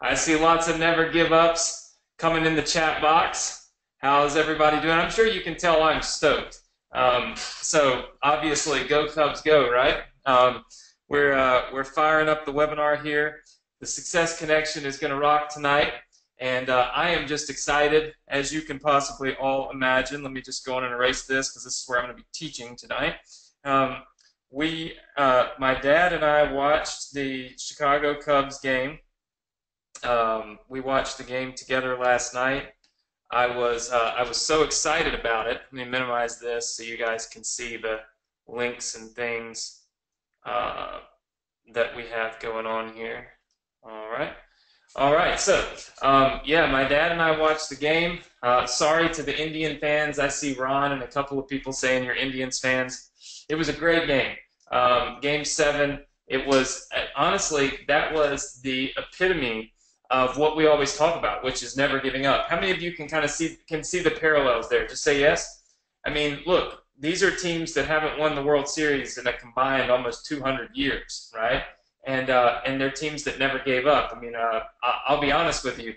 I see lots of never give ups coming in the chat box. How's everybody doing? I'm sure you can tell I'm stoked. So obviously, go Cubs, go! Right? We're firing up the webinar here. The Success Connection is going to rock tonight, and I am just excited, as you can possibly all imagine. Let me just go on and erase this because this is where I'm going to be teaching tonight. My dad and I watched the Chicago Cubs game. We watched the game together last night. I was so excited about it. Let me minimize this so you guys can see the links and things that we have going on here. All right. So yeah, my dad and I watched the game. Sorry to the Indian fans. I see Ron and a couple of people saying you're Indians fans. It was a great game. Game 7. It was honestly, that was the epitome of what we always talk about, which is never giving up. How many of you can kind of see the parallels there? Just say yes. I mean, look, these are teams that haven't won the World Series in a combined almost 200 years, right? And they're teams that never gave up. I mean, I'll be honest with you.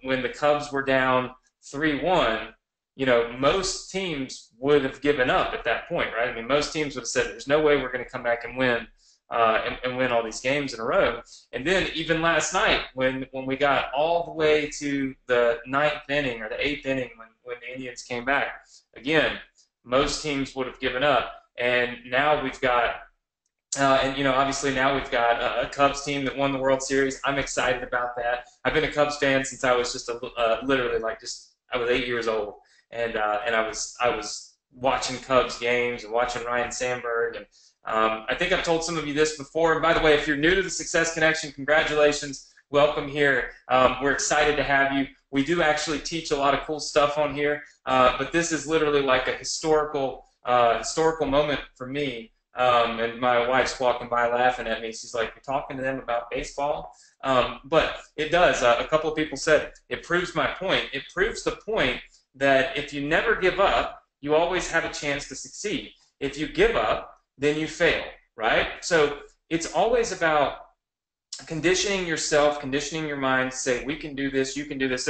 When the Cubs were down 3-1, you know, most teams would have given up at that point, right? I mean, most teams would have said, "There's no way we're going to come back and win." And win all these games in a row. And then even last night, when we got all the way to the 9th inning or the 8th inning, when the Indians came back, again, most teams would have given up. And now we've got, obviously now we've got a Cubs team that won the World Series. I'm excited about that. I've been a Cubs fan since I was just literally I was 8 years old, and I was watching Cubs games and watching Ryan Sandberg and. I think I've told some of you this before. And by the way, if you're new to the Success Connection, congratulations. Welcome here. We're excited to have you. We do actually teach a lot of cool stuff on here, but this is literally like a historical moment for me. And my wife's walking by laughing at me. She's like, "You're talking to them about baseball?" But it does. A couple of people said it proves my point. It proves the point that if you never give up, you always have a chance to succeed. If you give up, then you fail, right? So it's always about conditioning yourself, conditioning your mind to say, we can do this, you can do this.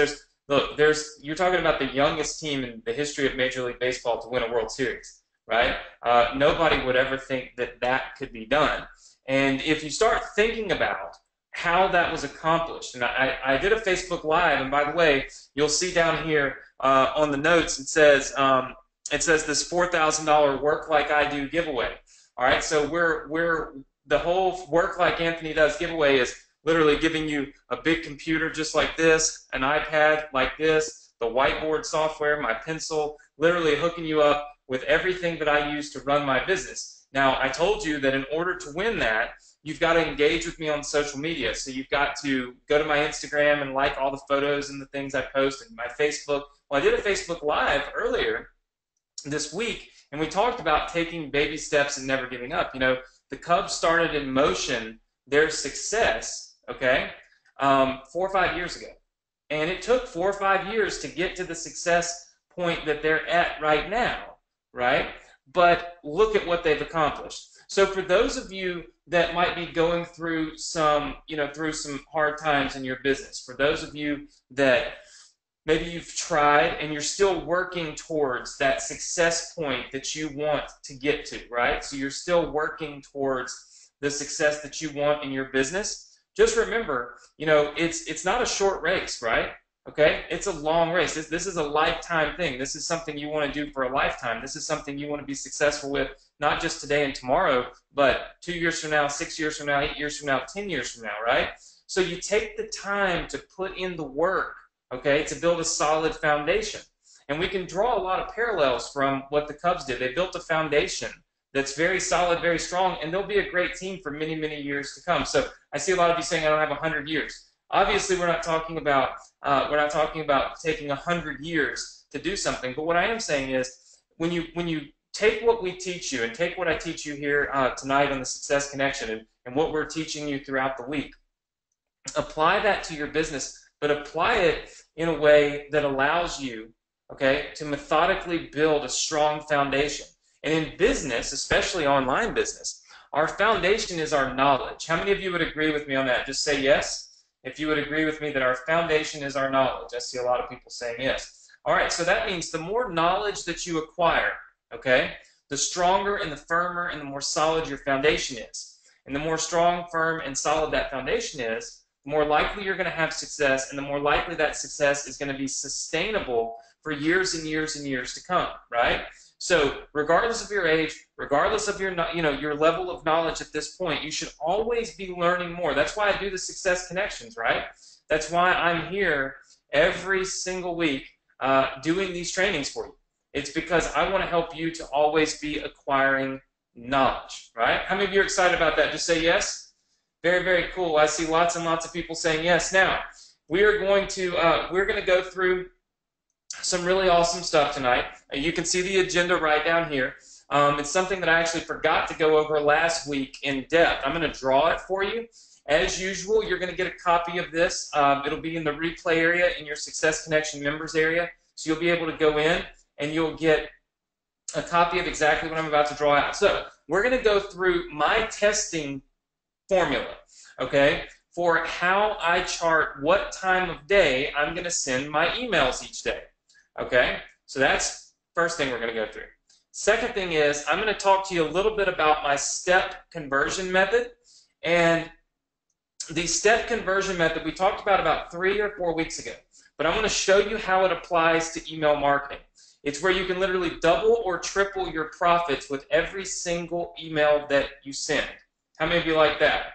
You're talking about the youngest team in the history of Major League Baseball to win a World Series, right? Nobody would ever think that could be done. And if you start thinking about how that was accomplished, and I did a Facebook Live, and by the way, you'll see down here on the notes, it says this $4,000 Work Like I Do giveaway. All right, so the whole Work Like Anthony Does giveaway is literally giving you a big computer just like this, an iPad like this, the whiteboard software, my pencil, literally hooking you up with everything that I use to run my business. Now, I told you that in order to win that, you've got to engage with me on social media. So you've got to go to my Instagram and like all the photos and the things I post, and my Facebook. Well, I did a Facebook Live earlier this week, and we talked about taking baby steps and never giving up. You know, the Cubs started in motion their success, 4 or 5 years ago. And it took 4 or 5 years to get to the success point that they're at right now, right? But look at what they've accomplished. So for those of you that might be going through some hard times in your business, for those of you that maybe you've tried and you're still working towards that success point that you want to get to, right? So you're still working towards the success that you want in your business. Just remember, it's not a short race, right? Okay? It's a long race. This is a lifetime thing. This is something you want to do for a lifetime. This is something you want to be successful with, not just today and tomorrow, but 2 years from now, 6 years from now, 8 years from now, 10 years from now, right? So you take the time to put in the work, okay, to build a solid foundation. And we can draw a lot of parallels from what the Cubs did. They built a foundation that's very solid, very strong, and they'll be a great team for many, many years to come. So I see a lot of you saying, I don't have 100 years. Obviously, we're not talking about taking 100 years to do something. But what I am saying is, when you take what we teach you and take what I teach you here tonight on the Success Connection and what we're teaching you throughout the week, apply that to your business, but apply it in a way that allows you, to methodically build a strong foundation. And in business, especially online business, our foundation is our knowledge. How many of you would agree with me on that? Just say yes. if you would agree with me that our foundation is our knowledge. I see a lot of people saying yes. All right, so that means the more knowledge that you acquire, okay, the stronger and the firmer and the more solid your foundation is. And the more strong, firm, and solid that foundation is, the more likely you're going to have success, and the more likely that success is going to be sustainable for years and years and years to come, right? So regardless of your age, regardless of your, your level of knowledge at this point, you should always be learning more. That's why I do the Success Connections, right? That's why I'm here every single week doing these trainings for you. It's because I want to help you to always be acquiring knowledge, right? How many of you are excited about that? Just say yes. Very, very cool. I see lots and lots of people saying yes. Now, we're going to go through some really awesome stuff tonight. You can see the agenda right down here. It's something that I actually forgot to go over last week in depth. I'm going to draw it for you. As usual, you're going to get a copy of this. It'll be in the replay area in your Success Connection members area. So you'll be able to go in and you'll get a copy of exactly what I'm about to draw out. So we're going to go through my testing formula, okay, for how I chart what time of day I'm going to send my emails each day, okay? So that's first thing we're going to go through. Second thing is I'm going to talk to you a little bit about my step conversion method. And the step conversion method we talked about 3 or 4 weeks ago. But I'm going to show you how it applies to email marketing. It's where you can literally double or triple your profits with every single email that you send. How many of you like that?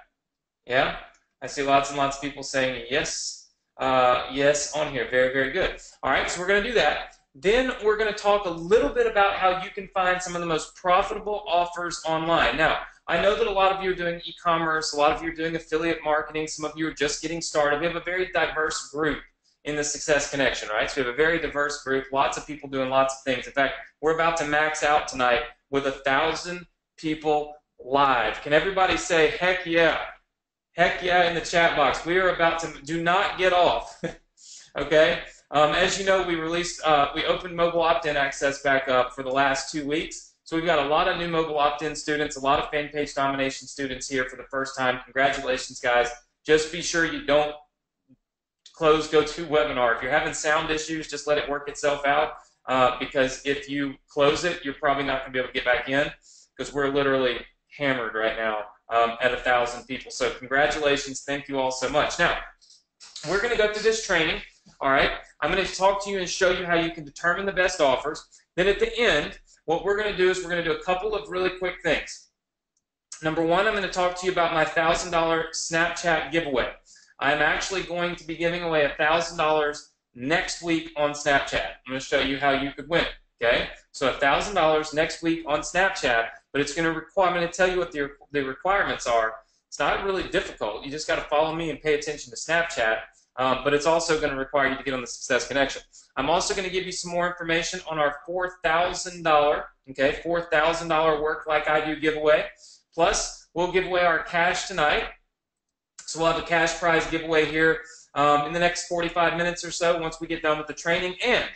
Yeah? I see lots and lots of people saying yes, yes on here. Very, very good. All right, so we're going to do that. Then we're going to talk a little bit about how you can find some of the most profitable offers online. Now, I know that a lot of you are doing e-commerce, a lot of you are doing affiliate marketing, some of you are just getting started. We have a very diverse group in the Success Connection, right? So we have a very diverse group, lots of people doing lots of things. In fact, we're about to max out tonight with 1,000 people live. Can everybody say heck yeah? Heck yeah in the chat box. We are about to, do not get off, okay? As you know, we opened mobile opt-in access back up for the last 2 weeks. So we've got a lot of new mobile opt-in students, a lot of fan page domination students here for the first time. Congratulations, guys. Just be sure you don't close GoToWebinar. If you're having sound issues, just let it work itself out because if you close it, you're probably not going to be able to get back in because we're literally hammered right now at 1,000 people. So congratulations. Thank you all so much. Now, we're going to go through this training. All right. I'm going to talk to you and show you how you can determine the best offers. Then at the end, what we're going to do is we're going to do a couple of really quick things. Number one, I'm going to talk to you about my $1,000 Snapchat giveaway. I'm actually going to be giving away $1,000 next week on Snapchat. I'm going to show you how you could win. Okay? So $1,000 next week on Snapchat, but it's going to require, I'm going to tell you what the requirements are. It's not really difficult. You just got to follow me and pay attention to Snapchat. But it's also going to require you to get on the Success Connection. I'm also going to give you some more information on our $4,000, okay, $4,000 Work Like I Do giveaway. Plus, we'll give away our cash tonight. So we'll have a cash prize giveaway here in the next 45 minutes or so once we get done with the training. And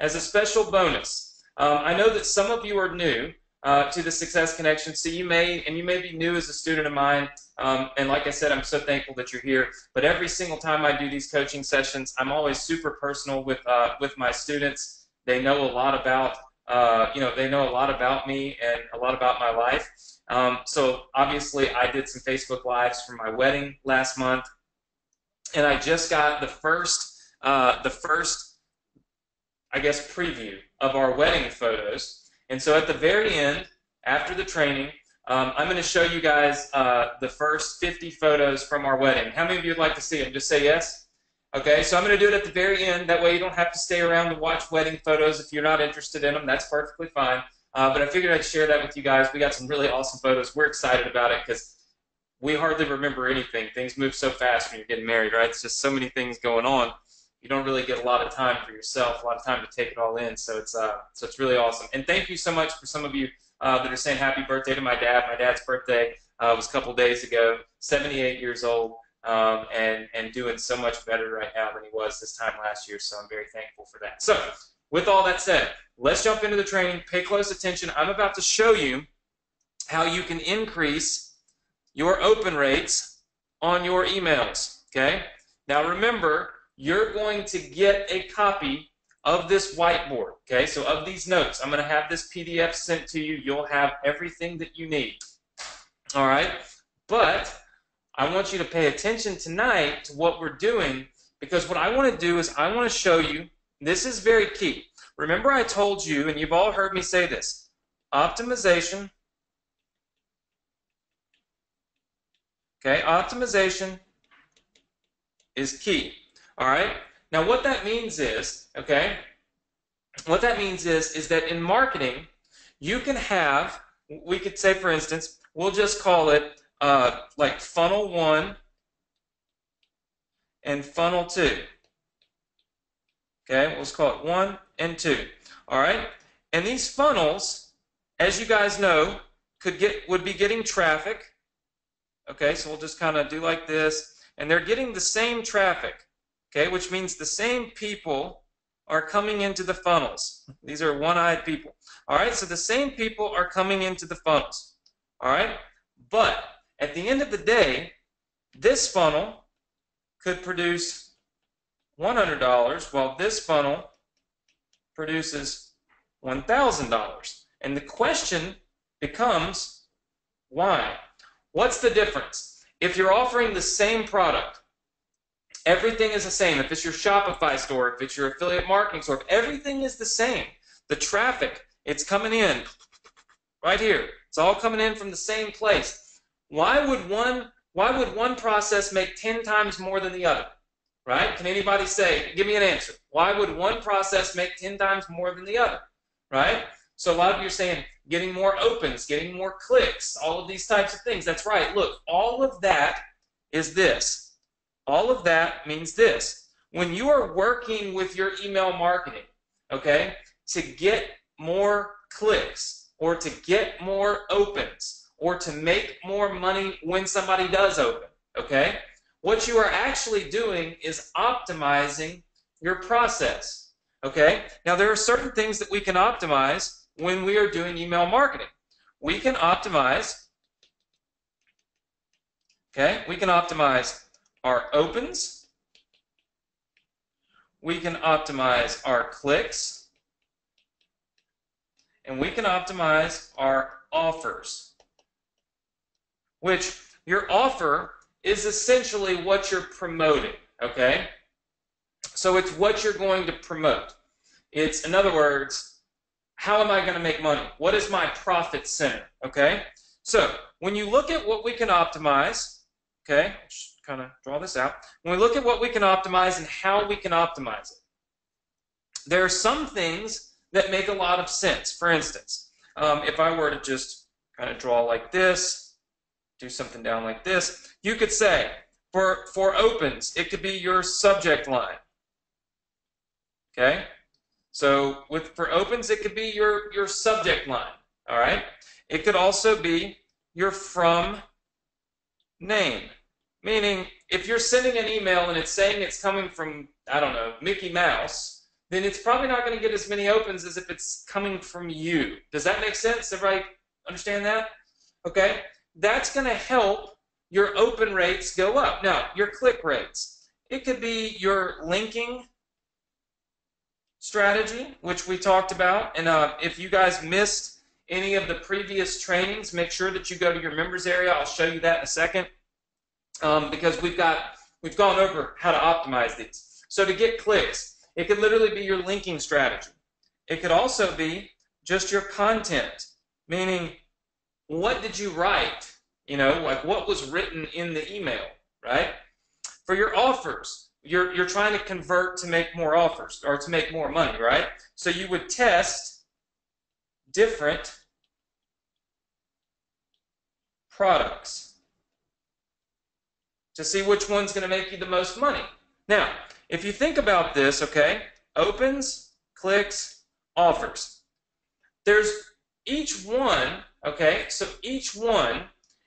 as a special bonus, I know that some of you are new to the Success Connection, so you may be new as a student of mine. And like I said, I'm so thankful that you're here. But every single time I do these coaching sessions, I'm always super personal with my students. They know a lot about they know a lot about me and a lot about my life. So obviously, I did some Facebook Lives for my wedding last month, and I just got the first I guess preview of our wedding photos. And so at the very end, after the training, I'm going to show you guys the first 50 photos from our wedding. How many of you would like to see them? Just say yes. Okay, so I'm going to do it at the very end. That way you don't have to stay around to watch wedding photos if you're not interested in them. That's perfectly fine. But I figured I'd share that with you guys. We got some really awesome photos. We're excited about it because we hardly remember anything. Things move so fast when you're getting married, right? It's just so many things going on. You don't really get a lot of time for yourself, a lot of time to take it all in. So it's really awesome. And thank you so much for some of you that are saying happy birthday to my dad. My dad's birthday was a couple days ago, 78 years old, and doing so much better right now than he was this time last year. So I'm very thankful for that. So with all that said, let's jump into the training. Pay close attention. I'm about to show you how you can increase your open rates on your emails, okay? Now remember, you're going to get a copy of this whiteboard, okay? So of these notes, I'm going to have this PDF sent to you. You'll have everything that you need, all right? But I want you to pay attention tonight to what we're doing, because what I want to do is I want to show you, this is very key. Remember I told you, and you've all heard me say this, optimization, okay? Optimization is key, all right? Now what that means is, okay, what that means is that in marketing, you can have, we could say for instance, we'll just call it like funnel 1 and funnel 2. Okay, let's call it 1 and 2. All right, and these funnels, as you guys know, would be getting traffic. Okay, so we'll just kind of do like this. And they're getting the same traffic, okay, which means the same people are coming into the funnels. These are one-eyed people. All right, so the same people are coming into the funnels. All right, but at the end of the day, this funnel could produce $100 while this funnel produces $1,000. And the question becomes, why? What's the difference? If you're offering the same product, everything is the same. If it's your Shopify store, if it's your affiliate marketing store, if everything is the same, the traffic, it's coming in right here. It's all coming in from the same place. Why would one process make 10 times more than the other? Right? Can anybody say, give me an answer. Why would one process make 10 times more than the other? Right? So a lot of you are saying, getting more opens, getting more clicks, all of these types of things. That's right. Look, all of that is this. All of that means this. When you are working with your email marketing, okay, to get more clicks or to get more opens or to make more money when somebody does open, okay, what you are actually doing is optimizing your process, okay? Now, there are certain things that we can optimize when we are doing email marketing. We can optimize, okay? We can optimize our opens. We can optimize our clicks. And we can optimize our offers, which your offer is essentially what you're promoting, okay? So it's what you're going to promote. It's, in other words, how am I going to make money? What is my profit center? Okay? So when you look at what we can optimize, okay, just kind of draw this out. When we look at what we can optimize and how we can optimize it, there are some things that make a lot of sense. For instance, if I were to just kind of draw like this, do something down like this, you could say, for opens, it could be your subject line. Okay? So for opens, it could be your subject line, all right? It could also be your from name, meaning if you're sending an email and it's saying it's coming from, I don't know, Mickey Mouse, then it's probably not going to get as many opens as if it's coming from you. Does that make sense? Everybody understand that? Okay? That's going to help your open rates go up. Now, your click rates. It could be your linking strategy, which we talked about. And if you guys missed any of the previous trainings, make sure that you go to your members area. I'll show you that in a second, because we've gone over how to optimize these. So to get clicks, it could literally be your linking strategy. It could also be just your content, meaning what did you write? You know, like what was written in the email, right? For your offers, you're trying to convert to make more offers or to make more money, right? So you would test different products to see which one's going to make you the most money. Now, if you think about this, okay, opens, clicks, offers. There's each one, okay, so each one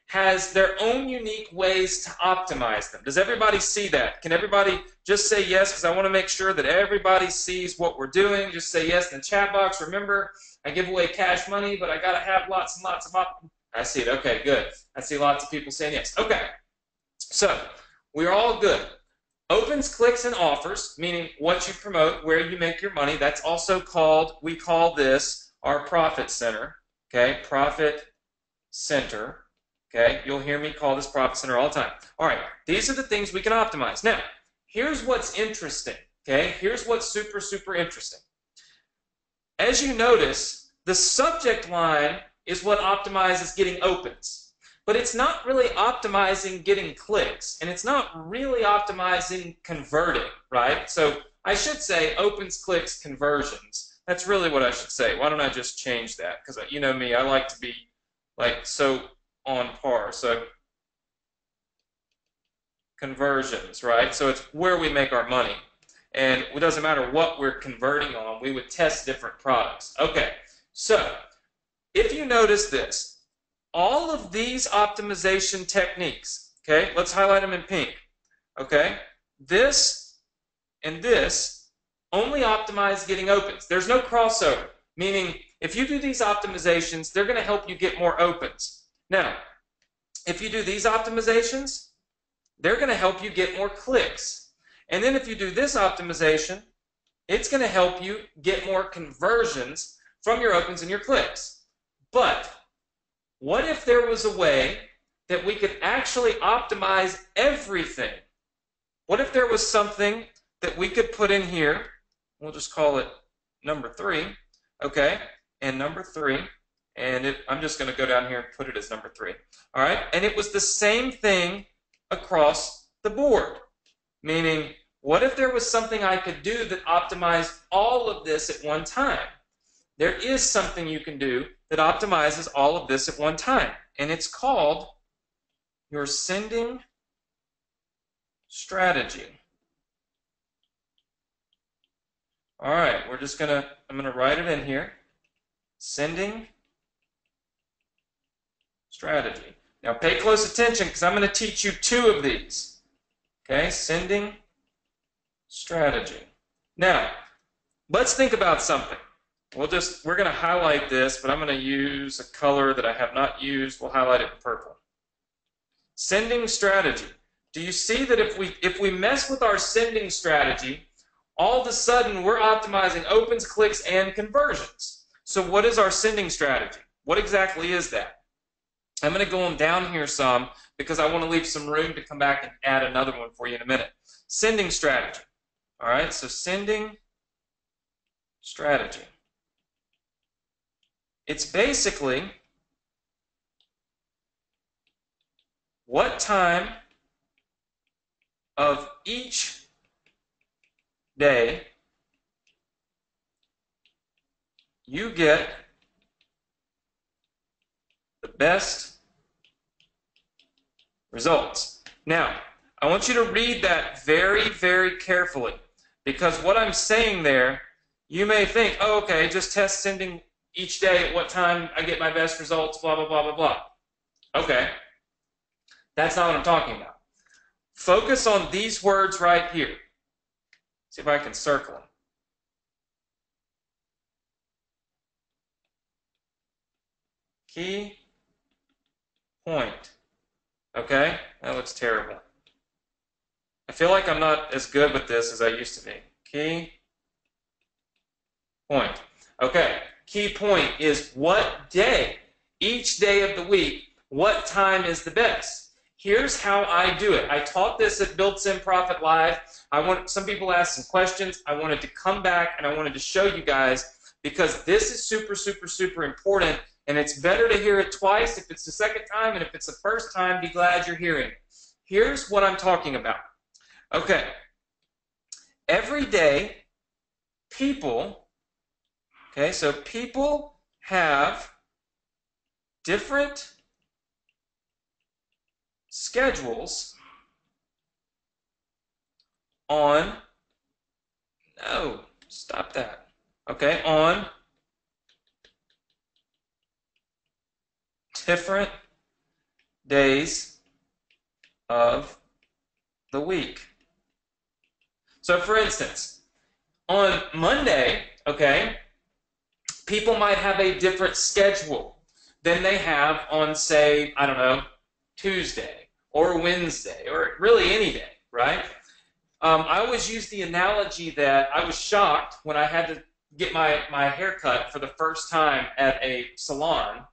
has their own unique ways to optimize them. Does everybody see that? Can everybody just say yes, because I want to make sure that everybody sees what we're doing. Just say yes in the chat box. Remember, I give away cash money, but I got to have lots and lots of I see it. Okay, good. I see lots of people saying yes. Okay, so we're all good. Opens, clicks, and offers, meaning what you promote, where you make your money. That's also called, we call this our profit center. Okay, profit center. Okay, you'll hear me call this profit center all the time. All right, these are the things we can optimize. Now, here's what's interesting. Okay, here's what's super, super interesting. As you notice, the subject line is what optimizes getting opens. But it's not really optimizing getting clicks, and it's not really optimizing converting, right? So I should say opens, clicks, conversions. That's really what I should say. Why don't I just change that? Because you know me, I like to be like so on par. So conversions, right? So it's where we make our money. And it doesn't matter what we're converting on, we would test different products. Okay, so if you notice this, all of these optimization techniques, okay, let's highlight them in pink, okay? This and this only optimize getting opens. There's no crossover, meaning if you do these optimizations, they're going to help you get more opens. Now, if you do these optimizations, they're going to help you get more clicks. And then if you do this optimization, it's going to help you get more conversions from your opens and your clicks. But what if there was a way that we could actually optimize everything? What if there was something that we could put in here? We'll just call it number 3, okay? And number 3, and I'm just going to go down here and put it as number 3. All right? And it was the same thing across the board, meaning what if there was something I could do that optimized all of this at one time? There is something you can do that optimizes all of this at one time, and it's called your sending strategy. All right, I'm gonna write it in here. Sending strategy. Now pay close attention because I'm going to teach you 2 of these. Okay, sending strategy. Now, let's think about something. We're going to highlight this, but I'm going to use a color that I have not used. We'll highlight it in purple. Sending strategy. Do you see that if we mess with our sending strategy, all of a sudden we're optimizing opens, clicks, and conversions. So what is our sending strategy? What exactly is that? I'm going to go on down here some because I want to leave some room to come back and add another one for you in a minute. Sending strategy. All right, so sending strategy. It's basically what time of each day you get the best results. Now, I want you to read that very, very carefully because what I'm saying there, you may think, oh, okay, just test sending each day at what time I get my best results, blah, blah, blah, blah, blah. Okay, that's not what I'm talking about. Focus on these words right here. See if I can circle them. Key point. Okay, that looks terrible. I feel like I'm not as good with this as I used to be. Key point. Okay, key point is what day, each day of the week, what time is the best. Here's how I do it. I taught this at Built Sim Profit Live. Some people asked some questions. I wanted to come back and I wanted to show you guys because this is super, super, super important, and it's better to hear it twice if it's the second time, and if it's the first time, be glad you're hearing it. Here's what I'm talking about. Okay, every day, people have different schedules on, no, stop that. Okay, on different days of the week. So for instance, on Monday, okay, people might have a different schedule than they have on, say, I don't know, Tuesday or Wednesday or really any day, right? I always use the analogy that I was shocked when I had to get my hair cut for the first time at a salon,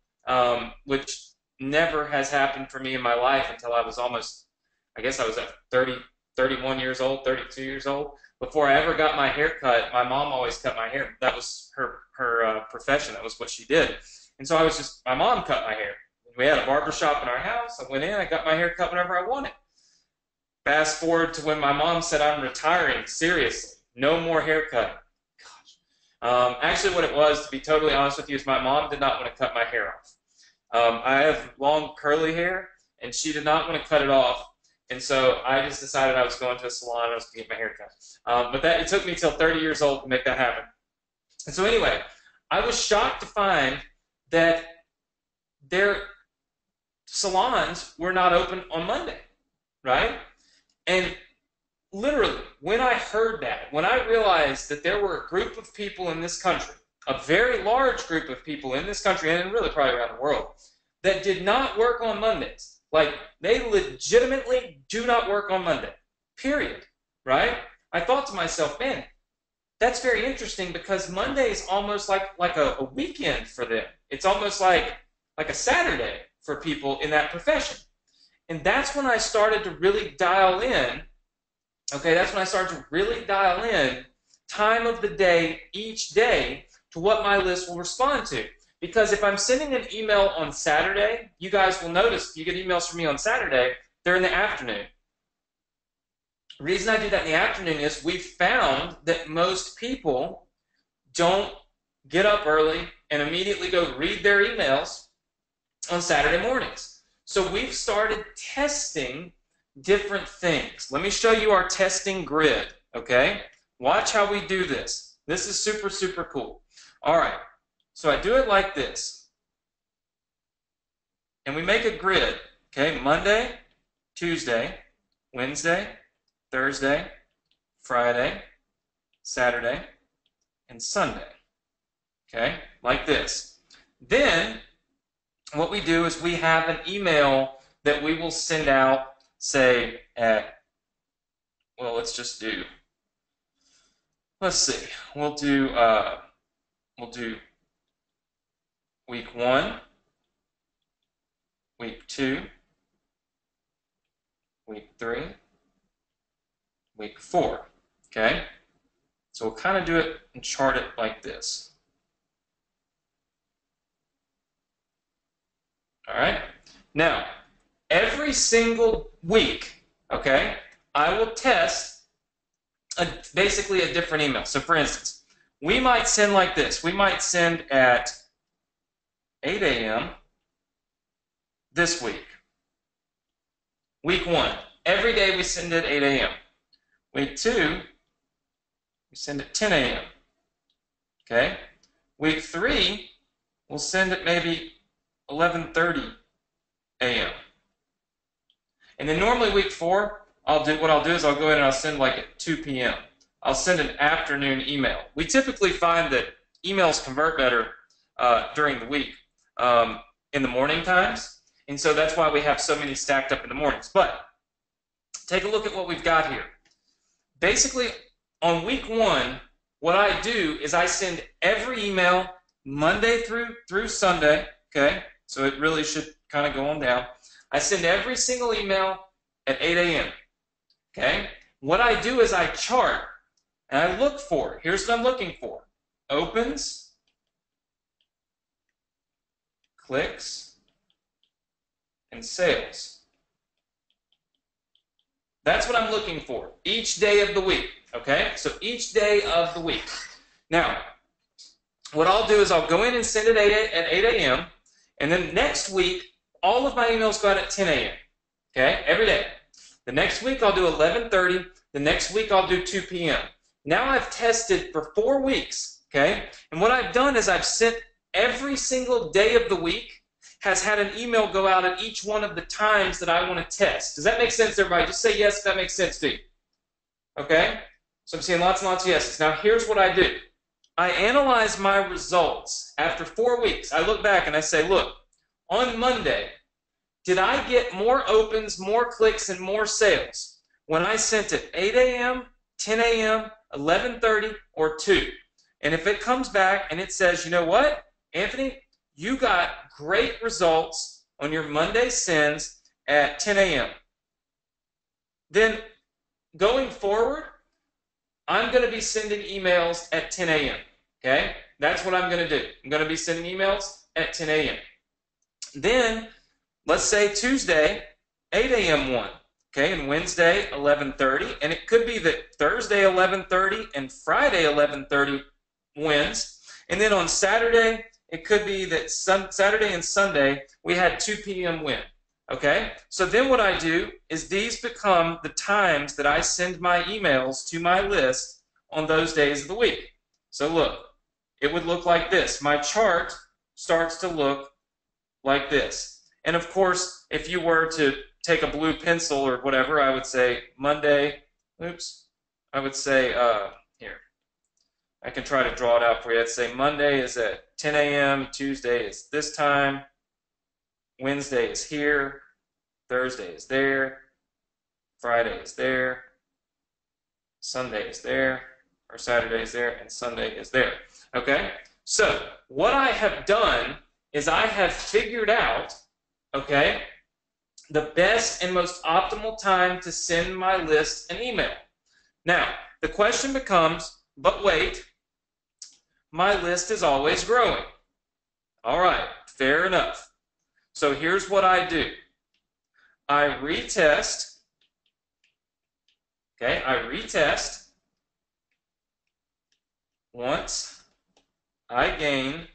which never has happened for me in my life until I was almost, I guess I was at 30, 31 years old, 32 years old. Before I ever got my hair cut, my mom always cut my hair. That was her profession. That was what she did. And so my mom cut my hair. We had a barber shop in our house. I went in, I got my hair cut whenever I wanted. Fast forward to when my mom said, I'm retiring, seriously, no more haircut. Gosh. Actually, what it was, to be totally honest with you, is my mom did not want to cut my hair off. I have long curly hair, and she did not want to cut it off. And so I just decided I was going to a salon and I was going to get my hair cut. But it took me till 30 years old to make that happen. And so anyway, I was shocked to find that their salons were not open on Monday, right? And literally, when I heard that, when I realized that there were a group of people in this country, a very large group of people in this country, and really probably around the world, that did not work on Mondays. Like, they legitimately do not work on Monday, period, right? I thought to myself, man, that's very interesting because Monday is almost like a weekend for them. It's almost like a Saturday for people in that profession. And that's when I started to really dial in, okay, that's when I started to really dial in time of the day, each day, to what my list will respond to. Because if I'm sending an email on Saturday, you guys will notice if you get emails from me on Saturday, they're in the afternoon. The reason I do that in the afternoon is we've found that most people don't get up early and immediately go read their emails on Saturday mornings. So we've started testing different things. Let me show you our testing grid, okay? Watch how we do this. This is super, super cool. All right. So I do it like this, and we make a grid, okay? Monday, Tuesday, Wednesday, Thursday, Friday, Saturday, and Sunday, okay? Like this. Then what we do is we have an email that we will send out, say, at, well, let's see. We'll do week 1, week 2, week 3, week 4, okay? So we'll kind of do it and chart it like this. All right? Now, every single week, okay, I will test basically a different email. So for instance, we might send like this. We might send at 8 a.m. this week. Week 1, every day we send at 8 a.m. Week 2, we send at 10 a.m. Okay? Week 3, we'll send at maybe 11:30 a.m. And then normally week 4, what I'll do is I'll go in and I'll send like at 2 p.m. I'll send an afternoon email. We typically find that emails convert better during the week. In the morning times, and so that's why we have so many stacked up in the mornings. But take a look at what we've got here. Basically, on week 1, what I do is I send every email Monday through Sunday, okay? So it really should kind of go on down. I send every single email at 8 a.m., okay? What I do is I chart, and I look for, here's what I'm looking for: opens, clicks, and sales. That's what I'm looking for each day of the week, okay? So each day of the week. Now, what I'll do is I'll go in and send it at 8 a.m., and then next week, all of my emails go out at 10 a.m., okay? Every day. The next week, I'll do 11:30. The next week, I'll do 2 p.m. Now I've tested for 4 weeks, okay? And what I've done is I've sent every single day of the week has had an email go out at each one of the times that I want to test. Does that make sense, everybody? Just say yes if that makes sense to you. Okay? So I'm seeing lots and lots of yeses. Now here's what I do. I analyze my results after 4 weeks. I look back and I say, look, on Monday, did I get more opens, more clicks, and more sales when I sent it 8 a.m., 10 a.m., 11:30, or 2. And if it comes back and it says, you know what, Anthony, you got great results on your Monday sends at 10 a.m., then going forward, I'm going to be sending emails at 10 a.m., okay? That's what I'm going to do. I'm going to be sending emails at 10 a.m. Then, let's say Tuesday, 8 a.m. one, okay, and Wednesday, 11:30, and it could be that Thursday, 11:30, and Friday, 11:30 wins, and then on Saturday, it could be that Saturday and Sunday, we had 2 p.m. win, okay? So then what I do is these become the times that I send my emails to my list on those days of the week. So look, it would look like this. My chart starts to look like this. And of course, if you were to take a blue pencil or whatever, I would say Monday, I would say, here, I can try to draw it out for you. I'd say Monday is at 10 a.m., Tuesday is this time, Wednesday is here, Thursday is there, Friday is there, Sunday is there, or Saturday is there, and Sunday is there. Okay? So, what I have done is I have figured out, okay, the best and most optimal time to send my list an email. Now, the question becomes, but wait, my list is always growing. All right, fair enough. So here's what I do. I retest, okay, I retest once I gain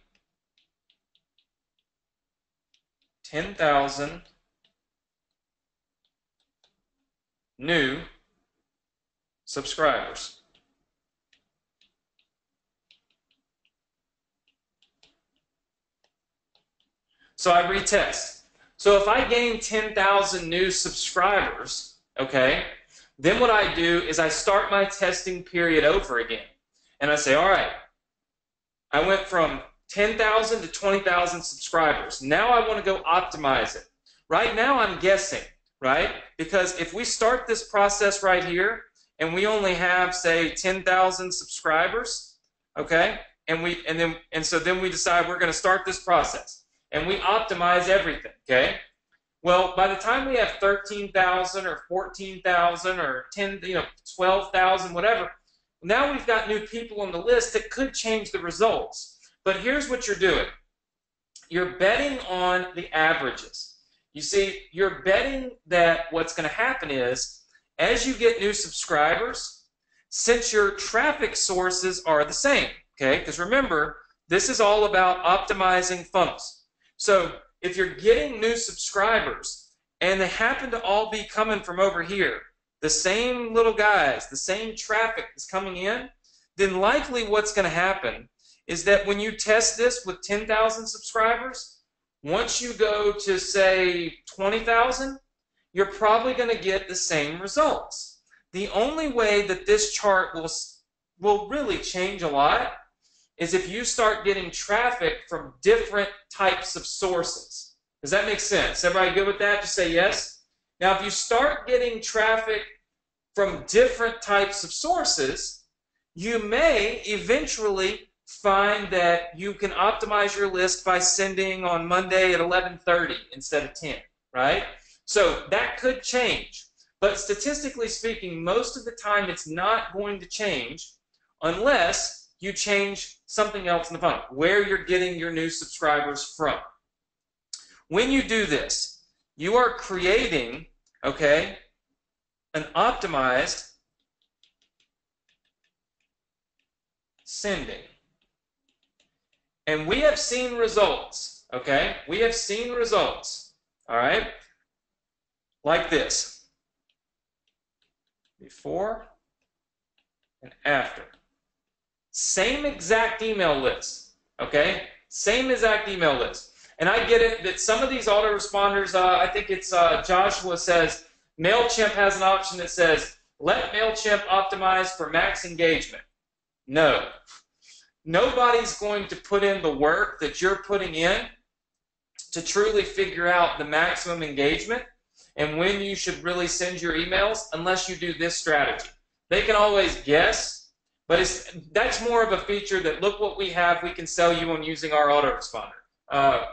10,000 new subscribers. So I retest. So if I gain 10,000 new subscribers, okay, then what I do is I start my testing period over again. And I say, all right, I went from 10,000 to 20,000 subscribers. Now I want to go optimize it. Right now I'm guessing, right? Because if we start this process right here and we only have, say, 10,000 subscribers, okay, and so then we decide we're going to start this process and we optimize everything, okay? Well, by the time we have 13,000 or 14,000 or 12,000, whatever, now we've got new people on the list that could change the results. But here's what you're doing. You're betting on the averages. You see, you're betting that what's going to happen is, as you get new subscribers, since your traffic sources are the same, okay? Because remember, this is all about optimizing funnels. So if you're getting new subscribers and they happen to all be coming from over here, the same little guys, the same traffic is coming in, then likely what's going to happen is that when you test this with 10,000 subscribers, once you go to, say, 20,000, you're probably going to get the same results. The only way that this chart will really change a lot is if you start getting traffic from different types of sources. Does that make sense? Everybody good with that? Just say yes. Now, if you start getting traffic from different types of sources, you may eventually find that you can optimize your list by sending on Monday at 11:30 instead of 10, right? So that could change. But statistically speaking, most of the time it's not going to change unless you change something else in the funnel, where you're getting your new subscribers from. When you do this, you are creating, okay, an optimized sending. And we have seen results, okay? We have seen results, all right? Like this. Before and after. Same exact email list, okay? Same exact email list. And I get it that some of these autoresponders, I think it's Joshua says, MailChimp has an option that says, let MailChimp optimize for max engagement. No. Nobody's going to put in the work that you're putting in to truly figure out the maximum engagement. and when you should really send your emails unless you do this strategy. They can always guess, but that's more of a feature that, look what we have, we can sell you on using our autoresponder. I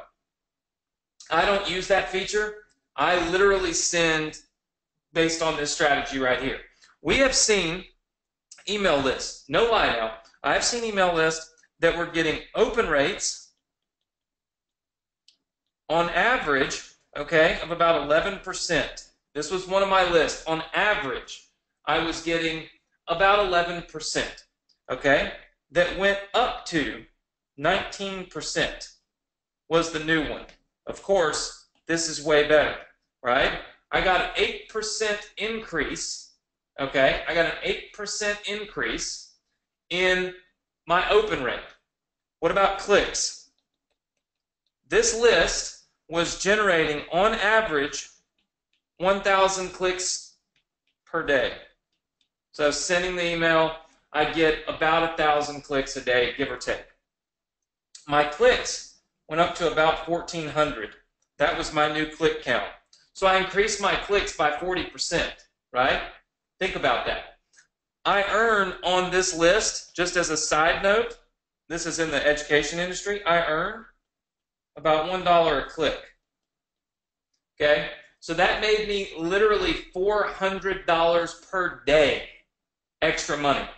don't use that feature. I literally send based on this strategy right here. We have seen email lists, no lie now, I've seen email lists that were getting open rates on average, okay, of about 11%. This was one of my lists. On average, I was getting about 11%, okay, that went up to 19% was the new one. Of course, this is way better, right? I got an 8% increase, okay? I got an 8% increase in my open rate. What about clicks? This list was generating, on average, 1,000 clicks per day. So sending the email, I get about 1,000 clicks a day, give or take. My clicks went up to about 1,400. That was my new click count. So I increased my clicks by 40%, right? Think about that. I earn on this list, just as a side note, this is in the education industry, I earn about $1 a click. Okay? So that made me literally $400 per day extra money.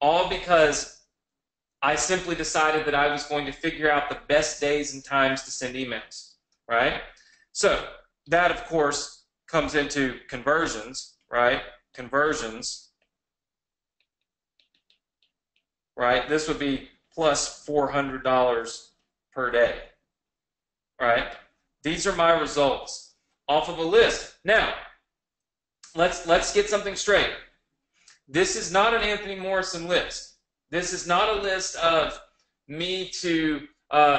All because I simply decided that I was going to figure out the best days and times to send emails, right? So that, of course, comes into conversions, right? Conversions, right? This would be plus $400 per day, right? These are my results off of a list. Now, let's get something straight. This is not an Anthony Morrison list. This is not a list of me to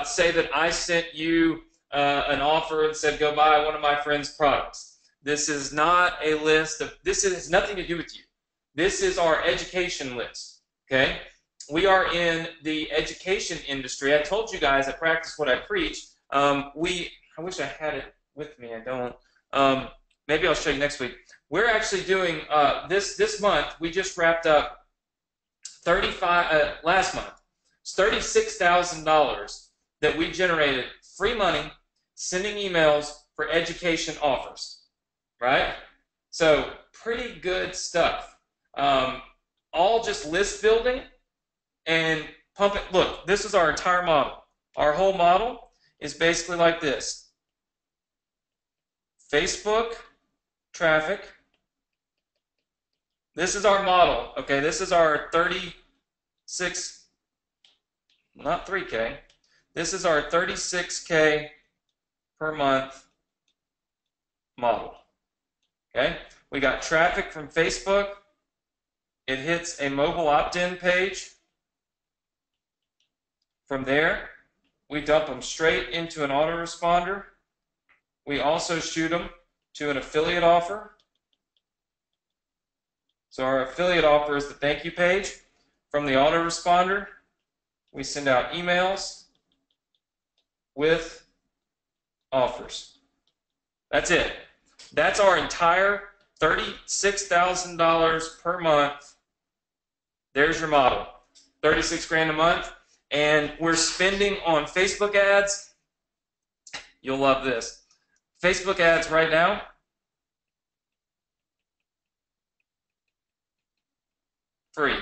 say that I sent you an offer and said, go buy one of my friend's products. This is not a list of, this has nothing to do with you. This is our education list, okay? We are in the education industry. I told you guys I practice what I preach. I wish I had it with me. I don't. Maybe I'll show you next week. We're actually doing, this month, we just wrapped up last month. It's $36,000 that we generated free money sending emails for education offers, right? So pretty good stuff. All just list building and pumping. Look, this is our entire model. Our whole model is basically like this. Facebook traffic. This is our model, okay? This is our 36, not 3K. This is our 36K per month model, okay? We got traffic from Facebook. It hits a mobile opt-in page. From there, we dump them straight into an autoresponder. We also shoot them to an affiliate offer. So our affiliate offer is the thank you page. From the autoresponder, we send out emails with offers. That's it. That's our entire $36,000 per month. There's your model. 36 grand a month. And we're spending on Facebook ads. You'll love this. Facebook ads right now. Free.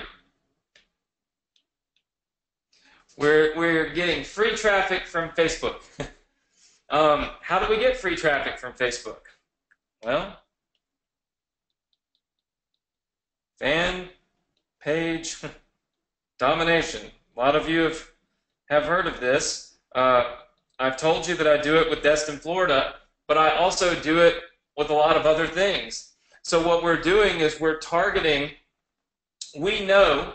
We're getting free traffic from Facebook. How do we get free traffic from Facebook? Well, fan page domination. A lot of you have heard of this. I've told you that I do it with Destin, Florida, but I also do it with a lot of other things. So what we're doing is we're targeting, we know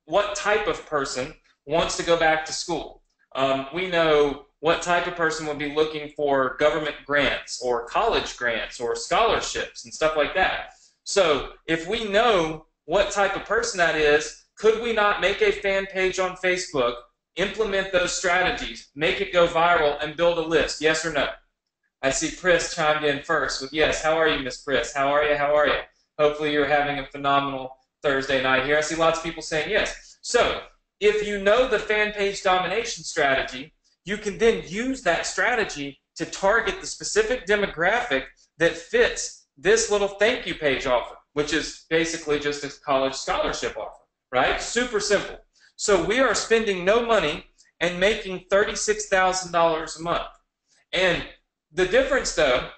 what type of person wants to go back to school. We know what type of person would be looking for government grants or college grants or scholarships and stuff like that. So if we know what type of person that is, could we not make a fan page on Facebook, implement those strategies, make it go viral, and build a list? Yes or no? I see Pris chimed in first with yes. How are you, Miss Pris? How are you? How are you? Hopefully you're having a phenomenal Thursday night here. I see lots of people saying yes. So if you know the fan page domination strategy, you can then use that strategy to target the specific demographic that fits this little thank you page offer, which is basically just a college scholarship offer, right? Super simple. So we are spending no money and making $36,000 a month. And the difference, though,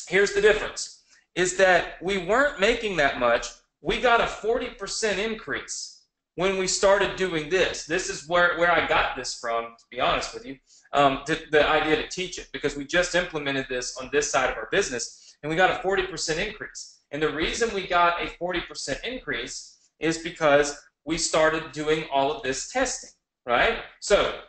here's the difference, is that we weren't making that much. We got a 40% increase when we started doing this. This is where I got this from, to be honest with you, the idea to teach it, because we just implemented this on this side of our business, and we got a 40% increase. And the reason we got a 40% increase is because we started doing all of this testing, right? So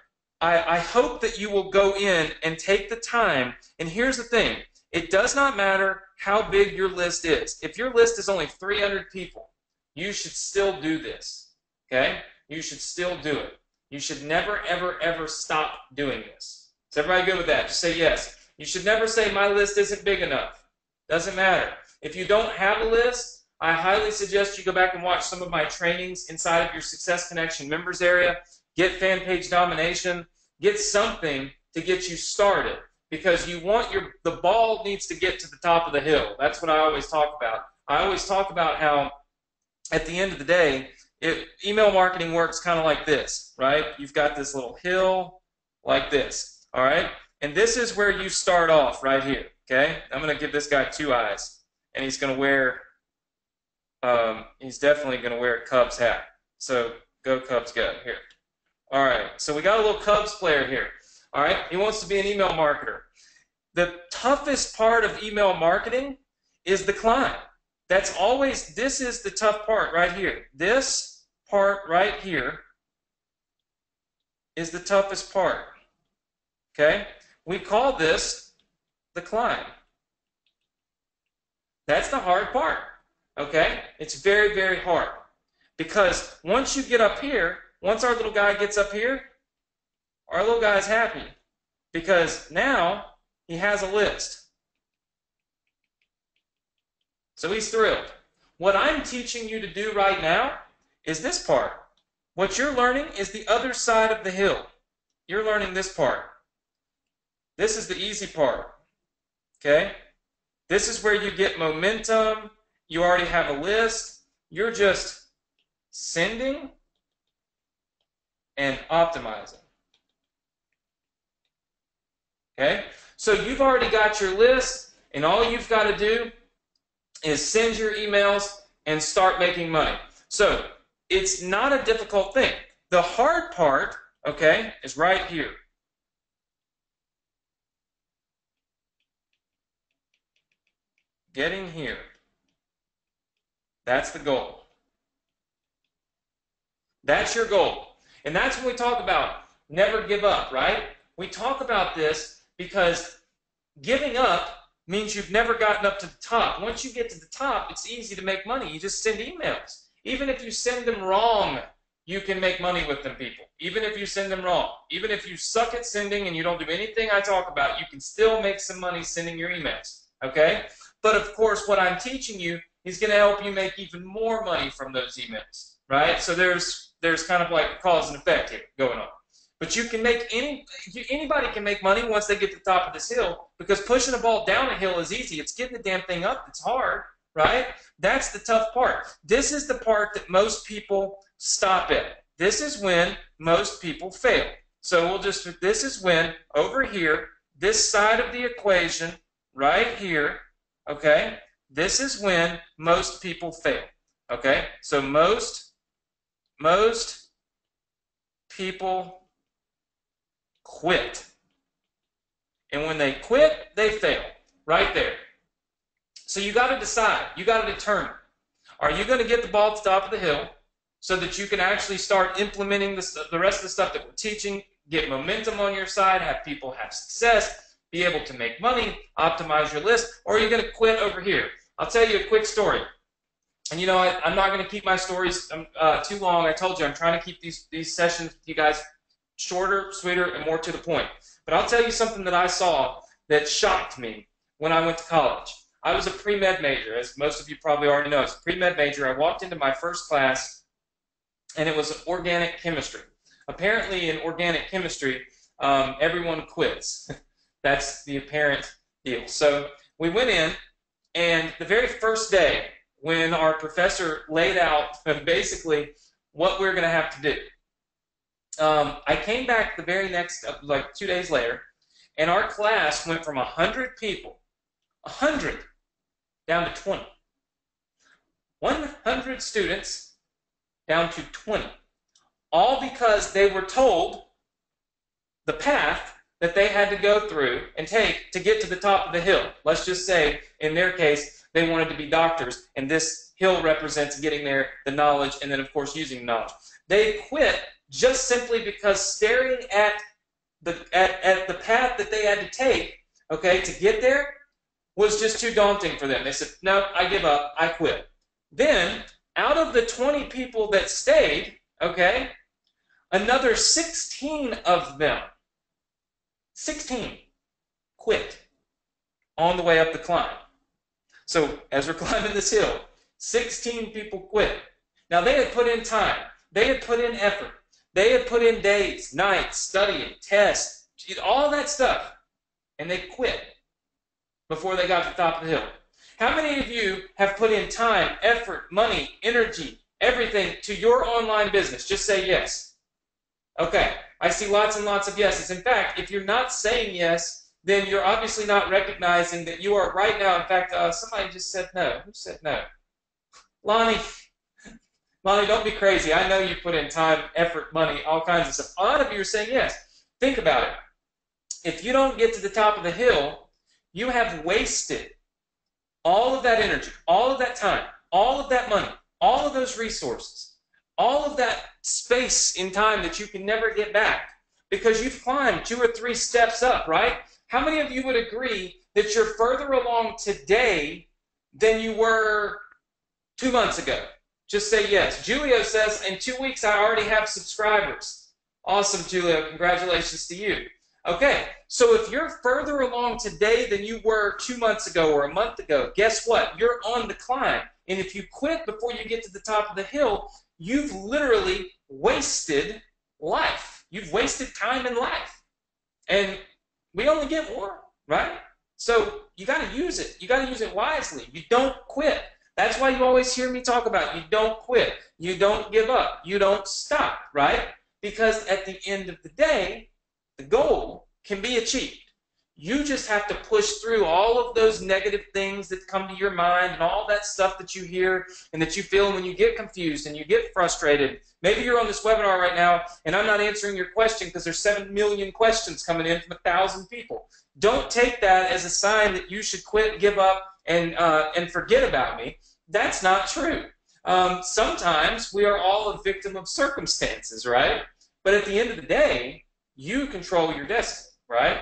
I hope that you will go in and take the time. And here's the thing. It does not matter how big your list is. If your list is only 300 people, you should still do this, okay? You should still do it. You should never, ever, ever stop doing this. Is everybody good with that? Just say yes. You should never say, my list isn't big enough. Doesn't matter. If you don't have a list, I highly suggest you go back and watch some of my trainings inside of your Success Connection members area. Get fan page domination. Get something to get you started, because you want the ball needs to get to the top of the hill. That's what I always talk about. I always talk about how at the end of the day, email marketing works kind of like this, right? You've got this little hill like this, all right? And this is where you start off right here, okay? I'm going to give this guy 2 eyes, and he's going to wear, he's definitely going to wear a Cubs hat. So go Cubs, go. Here. All right, so we got a little Cubs player here. All right, he wants to be an email marketer. The toughest part of email marketing is the climb. That's always, this is the tough part right here. This part right here is the toughest part, okay? We call this the climb. That's the hard part, okay? It's very, very hard, because once you get up here, once our little guy gets up here, our little guy's happy, because now he has a list. So he's thrilled. What I'm teaching you to do right now is this part. What you're learning is the other side of the hill. You're learning this part. This is the easy part, okay? This is where you get momentum. You already have a list. You're just sending and optimizing. Okay? So you've already got your list, and all you've got to do is send your emails and start making money. So it's not a difficult thing. The hard part, okay, is right here. Getting here. That's the goal. That's your goal. And that's when we talk about never give up, right? We talk about this because giving up means you've never gotten up to the top. Once you get to the top, it's easy to make money. You just send emails. Even if you send them wrong, you can make money with them, people. Even if you send them wrong. Even if you suck at sending and you don't do anything I talk about, you can still make some money sending your emails, okay? But of course, what I'm teaching you is going to help you make even more money from those emails, right? So there's kind of like cause and effect here going on. But you can make anybody can make money once they get to the top of this hill, because pushing a ball down a hill is easy. It's getting the damn thing up that's hard, right? That's the tough part. This is the part that most people stop at. This is when most people fail. So this is when over here, this side of the equation right here, okay, this is when most people fail, okay? So most people quit. And when they quit, they fail. Right there. So you got to decide. You got to determine. Are you going to get the ball at the top of the hill so that you can actually start implementing the rest of the stuff that we're teaching, get momentum on your side, have people have success, be able to make money, optimize your list, or are you going to quit over here? I'll tell you a quick story. And you know, I'm not going to keep my stories too long. I told you I'm trying to keep these sessions with you guys shorter, sweeter, and more to the point. But I'll tell you something that I saw that shocked me when I went to college. I was a pre-med major, as most of you probably already know. I was a pre-med major. I walked into my first class, and it was organic chemistry. Apparently, in organic chemistry, everyone quits. That's the apparent deal. So we went in, and the very first day, when our professor laid out basically what we were going to have to do, I came back the very next, like 2 days later, and our class went from 100 people, 100, down to 20. 100 students down to 20. All because they were told the path that they had to go through and take to get to the top of the hill. Let's just say, in their case, they wanted to be doctors, and this hill represents getting there, the knowledge, and then, of course, using knowledge. They quit just simply because staring at the path that they had to take, okay, to get there was just too daunting for them. They said, no, I give up, I quit. Then, out of the 20 people that stayed, okay, another 16 of them, 16, quit on the way up the climb. So, as we're climbing this hill, 16 people quit. Now, they had put in time. They had put in effort. They had put in days, nights, studying, tests, all that stuff. And they quit before they got to the top of the hill. How many of you have put in time, effort, money, energy, everything to your online business? Just say yes. Okay, I see lots and lots of yeses. In fact, if you're not saying yes, then you're obviously not recognizing that you are right now. In fact, somebody just said no. Who said no? Lonnie, don't be crazy. I know you put in time, effort, money, all kinds of stuff. A lot of you are saying yes. Think about it. If you don't get to the top of the hill, you have wasted all of that energy, all of that time, all of that money, all of those resources, all of that space in time that you can never get back because you've climbed 2 or 3 steps up, right? How many of you would agree that you're further along today than you were 2 months ago? Just say yes. Julio says, in 2 weeks I already have subscribers. Awesome, Julio. Congratulations to you. Okay, so if you're further along today than you were 2 months ago or a month ago, guess what? You're on the climb. And if you quit before you get to the top of the hill, you've literally wasted life. You've wasted time in life. And we only get one, right? So you got to use it. You got to use it wisely. You don't quit. That's why you always hear me talk about you don't quit. You don't give up. You don't stop, right? Because at the end of the day, the goal can be achieved. You just have to push through all of those negative things that come to your mind and all that stuff that you hear and that you feel when you get confused and you get frustrated. Maybe you're on this webinar right now and I'm not answering your question because there's 7 million questions coming in from 1,000 people. Don't take that as a sign that you should quit, give up, and forget about me. That's not true. Sometimes we are all a victim of circumstances, right? But at the end of the day, you control your destiny, right?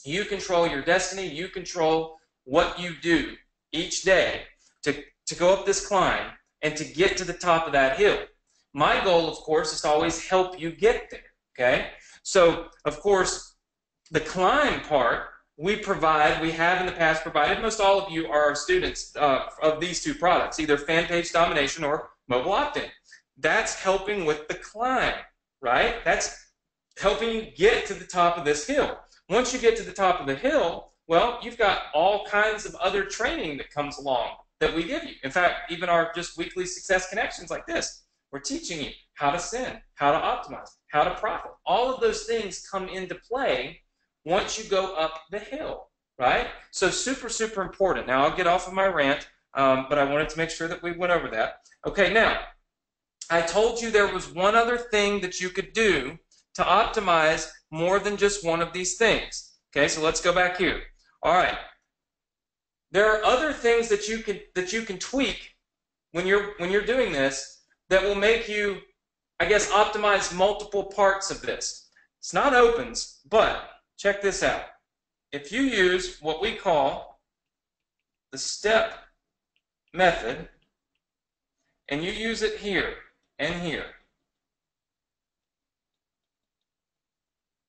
You control your destiny. You control what you do each day to go up this climb and to get to the top of that hill. My goal, of course, is to always help you get there, okay? So, of course, the climb part we have in the past provided. Most all of you are students of these 2 products, either fan page domination or mobile opt-in. That's helping with the climb, right? That's helping you get to the top of this hill. Once you get to the top of the hill, well, you've got all kinds of other training that comes along that we give you. In fact, even our just weekly success connections like this, we're teaching you how to send, how to optimize, how to profit. All of those things come into play once you go up the hill, right? So super, super important. Now, I'll get off of my rant, but I wanted to make sure that we went over that. Okay, now, I told you there was one other thing that you could do to optimize more than just one of these things. Okay, so let's go back here. All right. There are other things that you can tweak when you're doing this that will make you, I guess, optimize multiple parts of this. It's not opens, but check this out. If you use what we call the step method, and you use it here and here,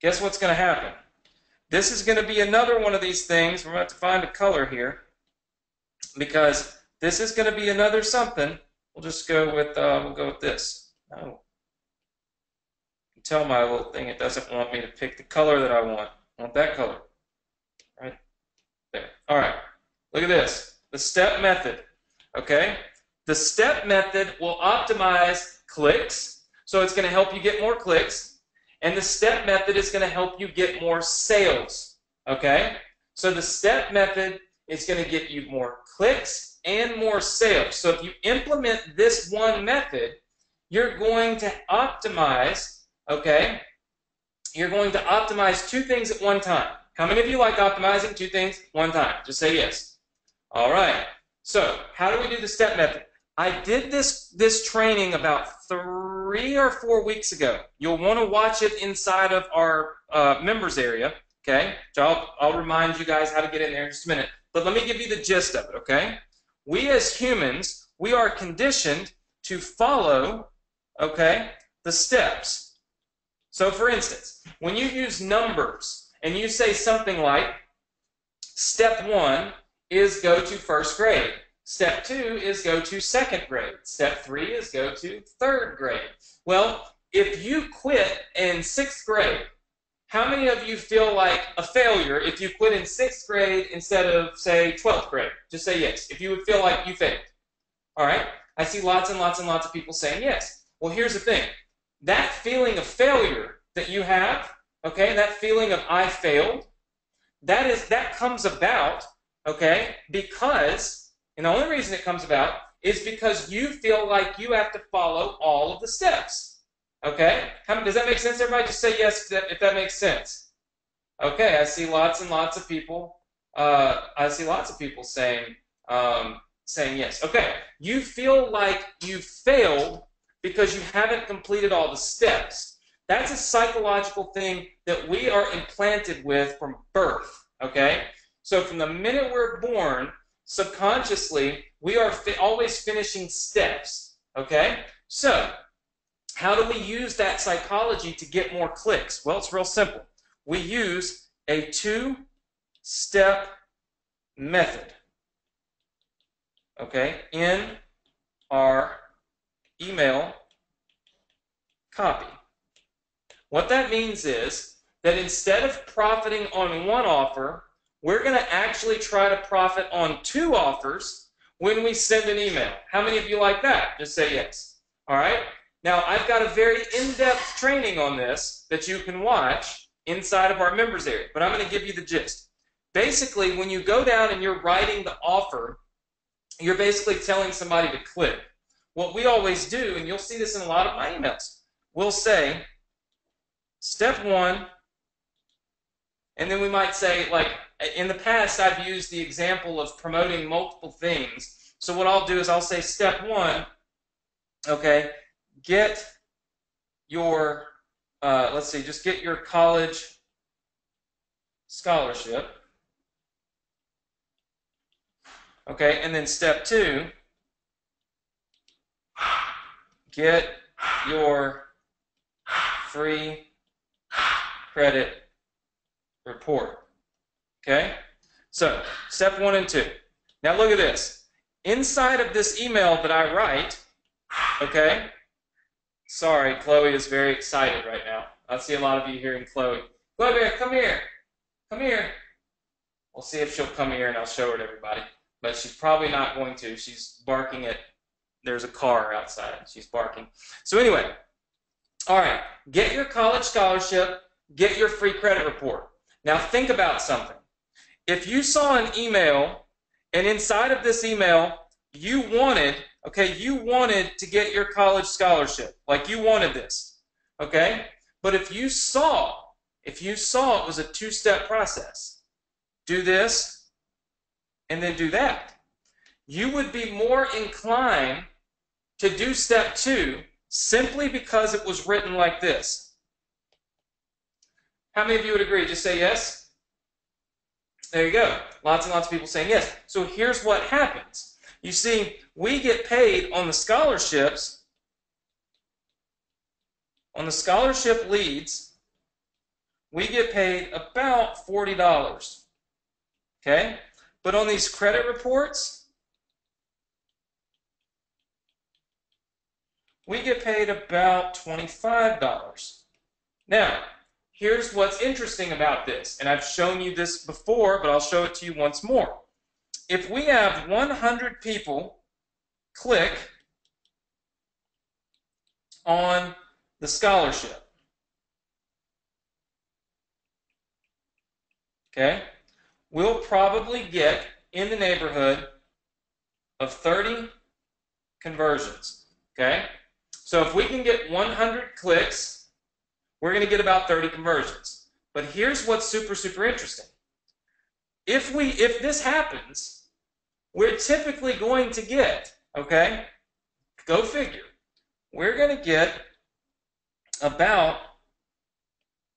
guess what's going to happen? This is going to be another one of these things. We're about to find a color here because this is going to be another something. We'll just go with this. Oh. Tell my little thing it doesn't want me to pick the color that I want. I want that color. Right there. All right. Look at this. The step method. Okay? The step method will optimize clicks. So it's going to help you get more clicks. And the step method is going to help you get more sales. Okay? So the step method is going to get you more clicks and more sales. So if you implement this one method, you're going to optimize, okay? You're going to optimize two things at one time. How many of you like optimizing two things one time? Just say yes. All right. So how do we do the step method? I did this training about 3 or 4 weeks ago. You'll want to watch it inside of our members area, okay? So I'll remind you guys how to get in there in just a minute. But let me give you the gist of it, okay? We as humans, we are conditioned to follow, okay, the steps. So for instance, when you use numbers and you say something like, step 1 is go to first grade. Step 2 is go to second grade. Step 3 is go to third grade. Well, if you quit in 6th grade, how many of you feel like a failure if you quit in 6th grade instead of, say, 12th grade? Just say yes, if you would feel like you failed. All right? I see lots and lots and lots of people saying yes. Well, here's the thing. That feeling of failure that you have, okay, that feeling of I failed, that comes about, okay, because, and the only reason it comes about is because you feel like you have to follow all of the steps. Okay? Does that make sense, everybody? Just say yes if that makes sense. Okay, I see lots and lots of people. Saying yes. Okay, you feel like you failed because you haven't completed all the steps. That's a psychological thing that we are implanted with from birth. Okay? So from the minute we're born, subconsciously, we are always finishing steps, okay? So, how do we use that psychology to get more clicks? Well, it's real simple. We use a two-step method, okay, in our email copy. What that means is that instead of profiting on one offer, we're going to actually try to profit on 2 offers when we send an email. How many of you like that? Just say yes. All right? Now, I've got a very in-depth training on this that you can watch inside of our members area, but I'm going to give you the gist. Basically, when you go down and you're writing the offer, you're basically telling somebody to click. What we always do, and you'll see this in a lot of my emails, we'll say, step 1, and then we might say, like, in the past, I've used the example of promoting multiple things. So what I'll do is I'll say step 1, okay, get your, let's see, just get your college scholarship. Okay, and then step 2, get your free credit report. Okay? So, step 1 and 2. Now look at this. Inside of this email that I write, okay? Sorry, Chloe is very excited right now. I see a lot of you hearing Chloe. Chloe, come here. Come here. We'll see if she'll come here and I'll show her to everybody. But she's probably not going to. She's barking at, there's a car outside. She's barking. So anyway, all right, get your college scholarship, get your free credit report. Now think about something. If you saw an email, and inside of this email, you wanted to get your college scholarship, like you wanted this, okay? But if you saw it was a 2-step process, do this, and then do that, you would be more inclined to do step 2 simply because it was written like this. How many of you would agree? Just say yes. There you go. Lots and lots of people saying yes. So here's what happens. You see, we get paid on the scholarships, on the scholarship leads, we get paid about $40. Okay? But on these credit reports, we get paid about $25. Now, here's what's interesting about this, and I've shown you this before, but I'll show it to you once more. If we have 100 people click on the scholarship, okay, we'll probably get in the neighborhood of 30 conversions, okay? So if we can get 100 clicks, we're going to get about 30 conversions. But here's what's super, super interesting. If this happens, we're typically going to get, okay, go figure, we're going to get about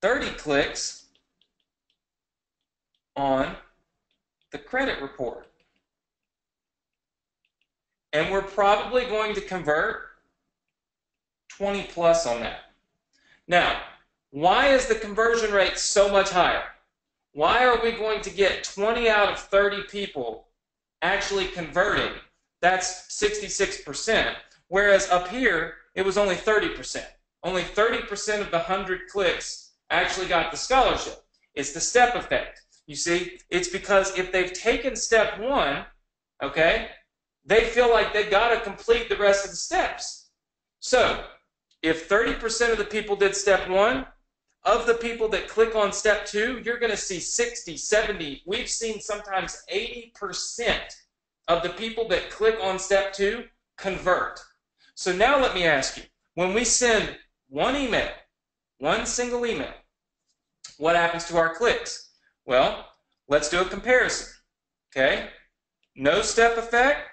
30 clicks on the credit report. And we're probably going to convert 20 plus on that. Now, why is the conversion rate so much higher? Why are we going to get 20 out of 30 people actually converting? That's 66%. Whereas up here, it was only 30%. Only 30% of the 100 clicks actually got the scholarship. It's the step effect. You see, it's because if they've taken step one, okay, they feel like they've got to complete the rest of the steps. So, if 30% of the people did step one, of the people that click on step two, you're going to see 60, 70, we've seen sometimes 80% of the people that click on step two convert. So now let me ask you, when we send one email, one single email, what happens to our clicks? Well, let's do a comparison, okay? No step effect,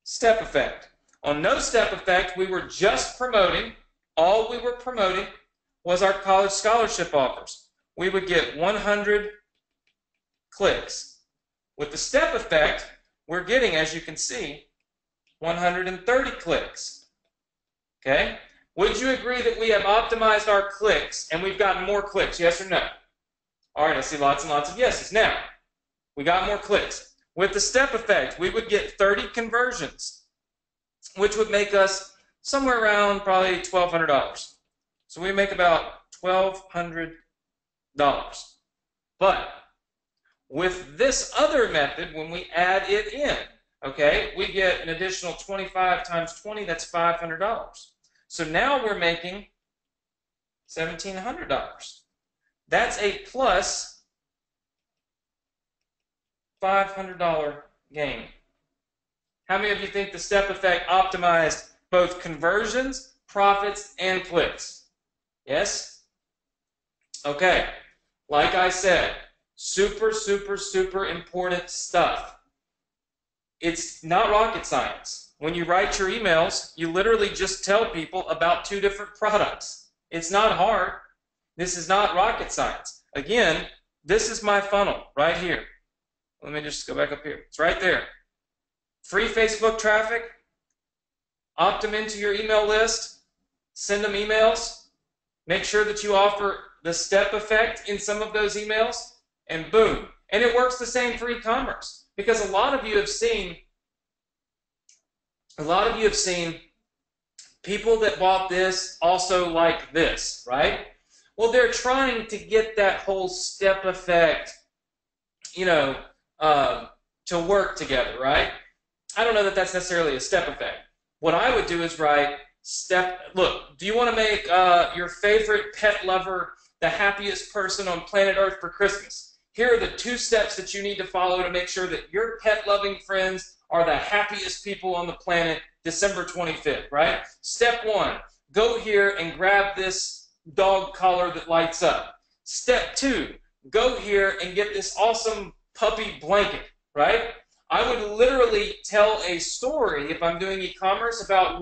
step effect. On no step effect, we were just promoting, all we were promoting was our college scholarship offers. We would get 100 clicks. With the step effect, we're getting, as you can see, 130 clicks. Okay? Would you agree that we have optimized our clicks and we've gotten more clicks, yes or no? All right, I see lots and lots of yeses. Now, we got more clicks. With the step effect, we would get 30 conversions, which would make us somewhere around probably $1,200. So we make about $1,200. But with this other method, when we add it in, okay, we get an additional 25 times 20, that's $500. So now we're making $1,700. That's a plus $500 gain. How many of you think the step effect optimized both conversions, profits, and clicks? Yes? Okay. Like I said, super, super, super important stuff. It's not rocket science. When you write your emails, you literally just tell people about two different products. It's not hard. This is not rocket science. Again, this is my funnel right here. Let me just go back up here. It's right there. Free Facebook traffic, opt them into your email list, send them emails, make sure that you offer the step effect in some of those emails, and boom. And it works the same for e-commerce, because a lot of you have seen people that bought this also like this, right? Well, they're trying to get that whole step effect, to work together, right? I don't know that that's necessarily a step effect. What I would do is write look, do you want to make your favorite pet lover the happiest person on planet Earth for Christmas? Here are the 2 steps that you need to follow to make sure that your pet-loving friends are the happiest people on the planet December 25th, right? Step 1, go here and grab this dog collar that lights up. Step 2, go here and get this awesome puppy blanket, right? I would literally tell a story if I'm doing e-commerce about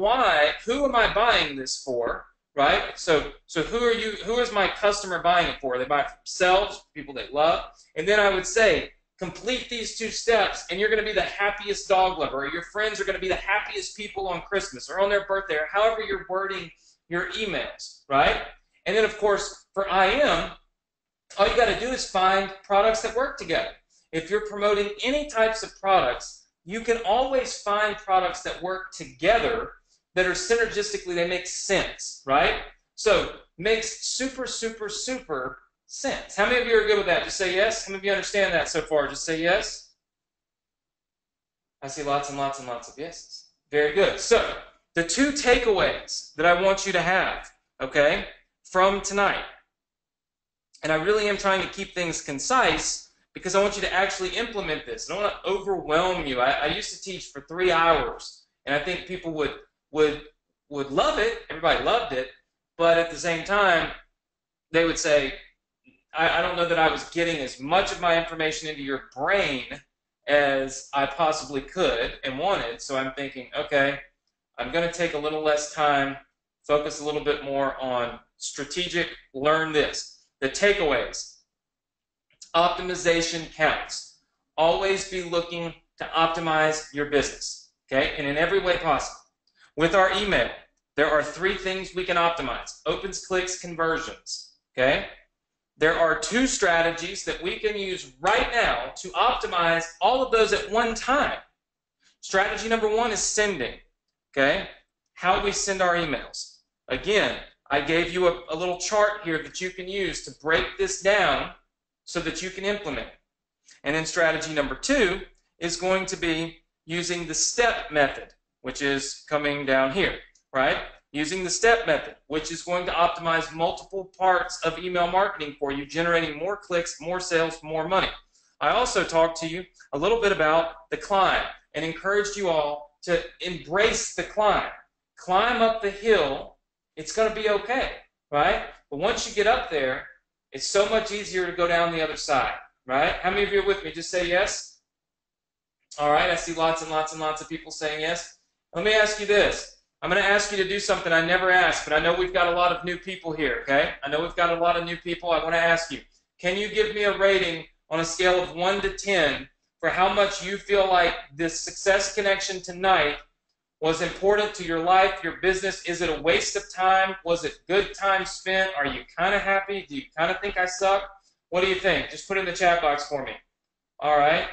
who am I buying this for, right? So who is my customer buying it for? They buy it for themselves, people they love. And then I would say, complete these 2 steps and you're going to be the happiest dog lover, or your friends are going to be the happiest people on Christmas or on their birthday, or however you're wording your emails, right? And then of course, for IM, All you got to do is find products that work together. If you're promoting any types of products, you can always find products that work together that are synergistically, they make sense, right? So makes super, super, super sense. How many of you are good with that? Just say yes. How many of you understand that so far? Just say yes. I see lots and lots and lots of yeses. Very good. So the two takeaways that I want you to have, okay, from tonight, and I really am trying to keep things concise because I want you to actually implement this. I don't want to overwhelm you. I used to teach for 3 hours, and I think people would love it. Everybody loved it, but at the same time, they would say, I don't know that I was getting as much of my information into your brain as I possibly could and wanted. So I'm thinking, okay, I'm going to take a little less time, focus a little bit more on strategic, learn this. The takeaways. Optimization counts. Always be looking to optimize your business, okay, and in every way possible. With our email, there are 3 things we can optimize. Opens, clicks, conversions, okay? There are 2 strategies that we can use right now to optimize all of those at one time. Strategy number 1 is sending, okay? How we send our emails. Again, I gave you a little chart here that you can use to break this down so that you can implement it. And then strategy number 2 is going to be using the step method, which is coming down here, right? Using the step method, which is going to optimize multiple parts of email marketing for you, generating more clicks, more sales, more money. I also talked to you a little bit about the climb and encouraged you all to embrace the climb. Climb up the hill. It's going to be okay, right? But once you get up there, it's so much easier to go down the other side, right? How many of you are with me? Just say yes. All right, I see lots and lots and lots of people saying yes. Let me ask you this. I'm going to ask you to do something I never asked, but I know we've got a lot of new people here, okay? I know we've got a lot of new people. I want to ask you, can you give me a rating on a scale of 1 to 10 for how much you feel like this success connection tonight was important to your life, your business? Is it a waste of time? Was it good time spent? Are you kind of happy? Do you kind of think I suck? What do you think? Just put it in the chat box for me. All right.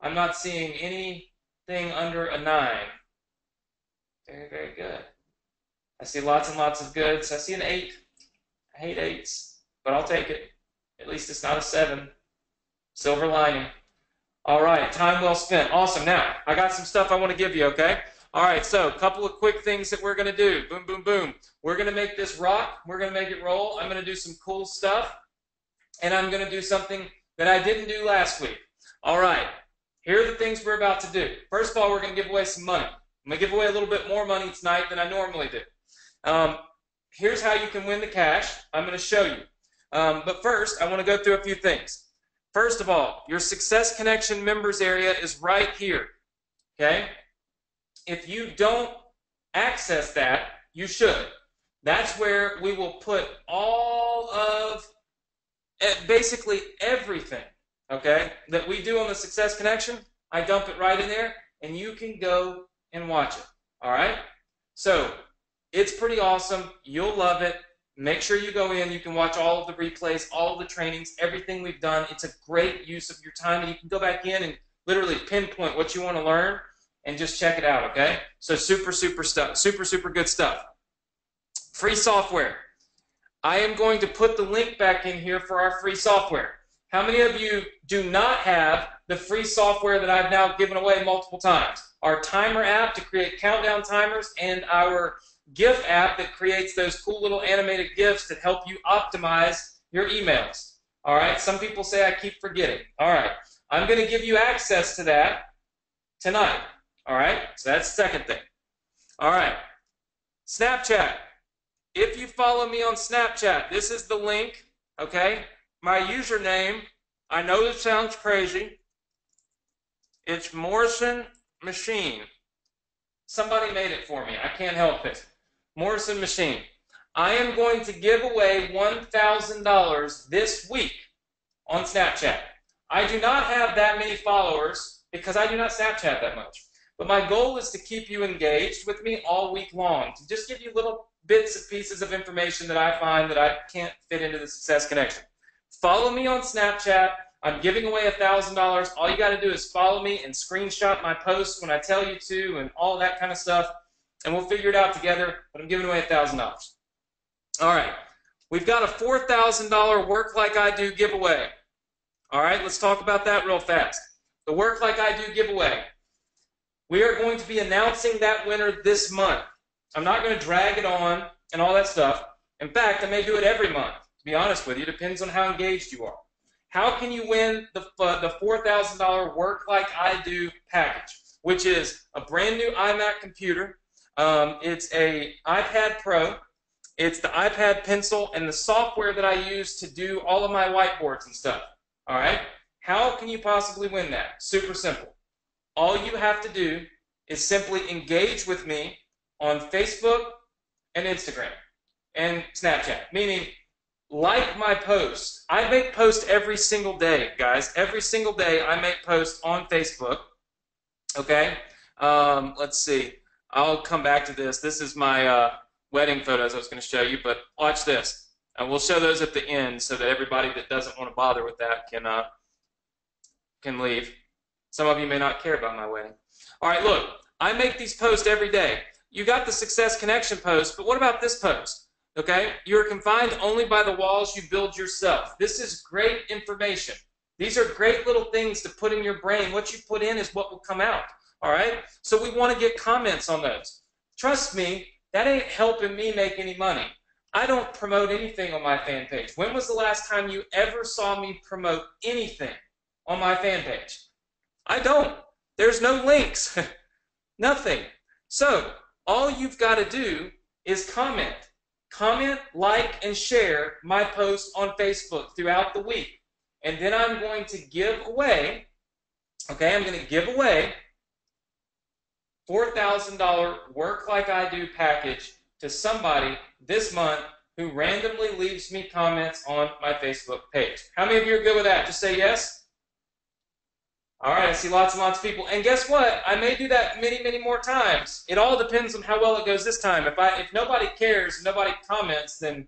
I'm not seeing anything under a 9. Very, very good. I see lots and lots of goods. I see an 8. I hate 8s, but I'll take it. At least it's not a 7. Silver lining. All right, time well spent. Awesome. Now, I got some stuff I want to give you, okay? All right, so a couple of quick things that we're going to do. Boom, boom, boom. We're going to make this rock. We're going to make it roll. I'm going to do some cool stuff, and I'm going to do something that I didn't do last week. All right, here are the things we're about to do. First of all, we're going to give away some money. I'm going to give away a little bit more money tonight than I normally do. Here's how you can win the cash. I'm going to show you. But first, I want to go through a few things. First of all, your Success Connection members area is right here. Okay? If you don't access that, you should. That's where we will put all of basically everything, okay, that we do on the Success Connection. I dump it right in there, and you can go and watch it. All right? So it's pretty awesome. You'll love it. Make sure you go in. You can watch all of the replays, all of the trainings, everything we've done. It's a great use of your time, and you can go back in and literally pinpoint what you want to learn and just check it out, okay? So super, super stuff. Super, super good stuff. Free software. I am going to put the link back in here for our free software. How many of you do not have the free software that I've now given away multiple times? Our timer app to create countdown timers and our GIF app that creates those cool little animated GIFs that help you optimize your emails. All right, some people say I keep forgetting. All right, I'm going to give you access to that tonight. All right, so that's the second thing. All right, Snapchat. If you follow me on Snapchat, this is the link, okay? My username, I know this sounds crazy. It's Morrison Machine. Somebody made it for me. I can't help it. Morrison Machine. I am going to give away $1,000 this week on Snapchat. I do not have that many followers because I do not Snapchat that much. But my goal is to keep you engaged with me all week long, to just give you little bits and pieces of information that I find that I can't fit into the Success Connection. Follow me on Snapchat. I'm giving away $1,000. All you got to do is follow me and screenshot my posts when I tell you to and all that kind of stuff, and we'll figure it out together, but I'm giving away $1,000. All right. We've got a $4,000 Work Like I Do giveaway. All right, let's talk about that real fast. The Work Like I Do giveaway. We are going to be announcing that winner this month. I'm not going to drag it on and all that stuff. In fact, I may do it every month, to be honest with you. It depends on how engaged you are. How can you win the $4,000 Work Like I Do package, which is a brand new iMac computer. It's a iPad Pro. It's the iPad Pencil and the software that I use to do all of my whiteboards and stuff. All right? How can you possibly win that? Super simple. All you have to do is simply engage with me on Facebook and Instagram and Snapchat, meaning like my posts. I make posts every single day, guys. Every single day I make posts on Facebook. Okay? Let's see. I'll come back to this. This is my wedding photos I was going to show you, but watch this. And we'll show those at the end so that everybody that doesn't want to bother with that can leave. Some of you may not care about my wedding. All right, look. I make these posts every day. You got the Success Connection post, but what about this post? Okay? You're confined only by the walls you build yourself. This is great information. These are great little things to put in your brain. What you put in is what will come out. All right? So we want to get comments on those. Trust me, that ain't helping me make any money. I don't promote anything on my fan page. When was the last time you ever saw me promote anything on my fan page? I don't. There's no links. Nothing. So all you've got to do is comment. Comment, like, and share my posts on Facebook throughout the week. And then I'm going to give away, okay, I'm going to give away $4,000 Work Like I Do package to somebody this month who randomly leaves me comments on my Facebook page. How many of you are good with that? Just say yes. All right, I see lots and lots of people. And guess what? I may do that many, many more times. It all depends on how well it goes this time. If nobody cares, nobody comments, then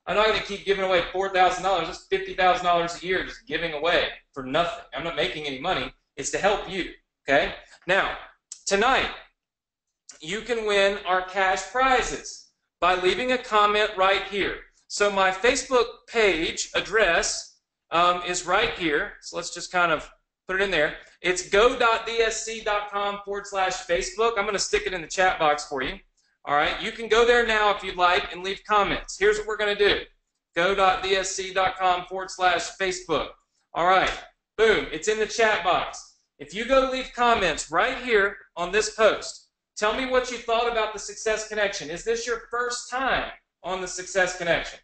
I'm not going to keep giving away $4,000. That's $50,000 a year just giving away for nothing. I'm not making any money. It's to help you, okay? Now, tonight, you can win our cash prizes by leaving a comment right here. So my Facebook page address is right here. So let's just kind of put it in there. It's go.dsc.com/Facebook. I'm going to stick it in the chat box for you. All right. You can go there now if you'd like and leave comments. Here's what we're going to do. Go.dsc.com/Facebook. All right. Boom. It's in the chat box. If you go leave comments right here on this post, tell me what you thought about the Success Connection. Is this your first time on the Success Connection?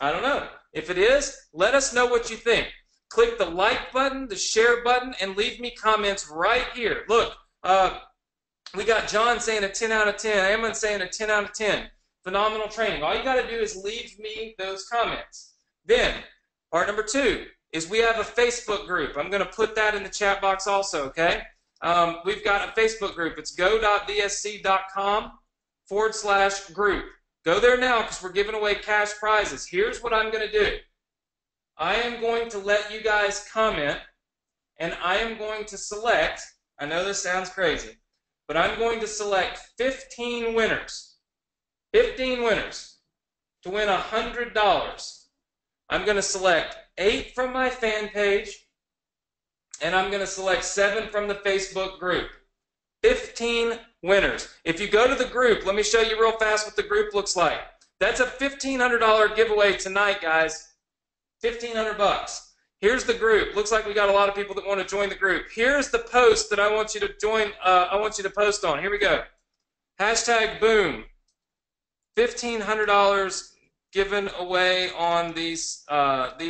I don't know. If it is, let us know what you think. Click the like button, the share button, and leave me comments right here. Look, we got John saying a 10 out of 10. Amon saying a 10 out of 10. Phenomenal training. All you got to do is leave me those comments. Then, part number 2 is we have a Facebook group. I'm going to put that in the chat box also, okay? We've got a Facebook group. It's go.dsc.com/group. Go there now because we're giving away cash prizes. Here's what I'm going to do. I am going to let you guys comment, and I am going to select, I know this sounds crazy, but I'm going to select 15 winners. 15 winners to win $100. I'm going to select 8 from my fan page, and I'm going to select 7 from the Facebook group. 15 winners. If you go to the group, let me show you real fast what the group looks like. That's a $1,500 giveaway tonight, guys. $1,500. Here's the group. Looks like we got a lot of people that want to join the group. Here's the post that I want you to join. I want you to post on. Here we go. Hashtag boom. $1,500 given away on these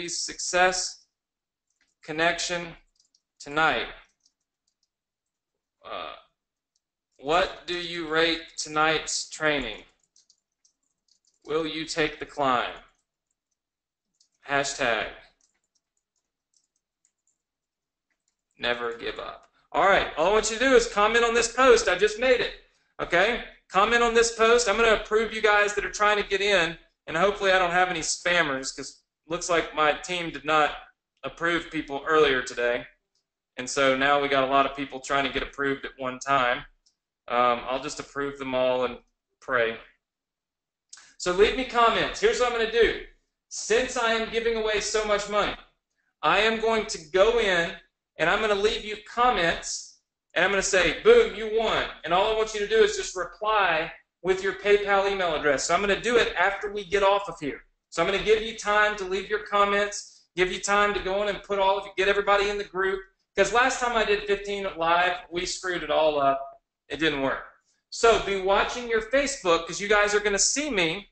Success Connection tonight. What do you rate tonight's training? Will you take the climb? Hashtag never give up. All right, all I want you to do is comment on this post. I just made it, okay? Comment on this post. I'm going to approve you guys that are trying to get in, and hopefully I don't have any spammers because looks like my team did not approve people earlier today. And so now we got a lot of people trying to get approved at one time. I'll just approve them all and pray. So leave me comments. Here's what I'm going to do. Since I am giving away so much money, I am going to go in and I'm going to leave you comments and I'm going to say, boom, you won. And all I want you to do is just reply with your PayPal email address. So I'm going to do it after we get off of here. So I'm going to give you time to leave your comments, give you time to go in and put all of you, get everybody in the group. Because last time I did 15 live, we screwed it all up. It didn't work. So be watching your Facebook because you guys are going to see me.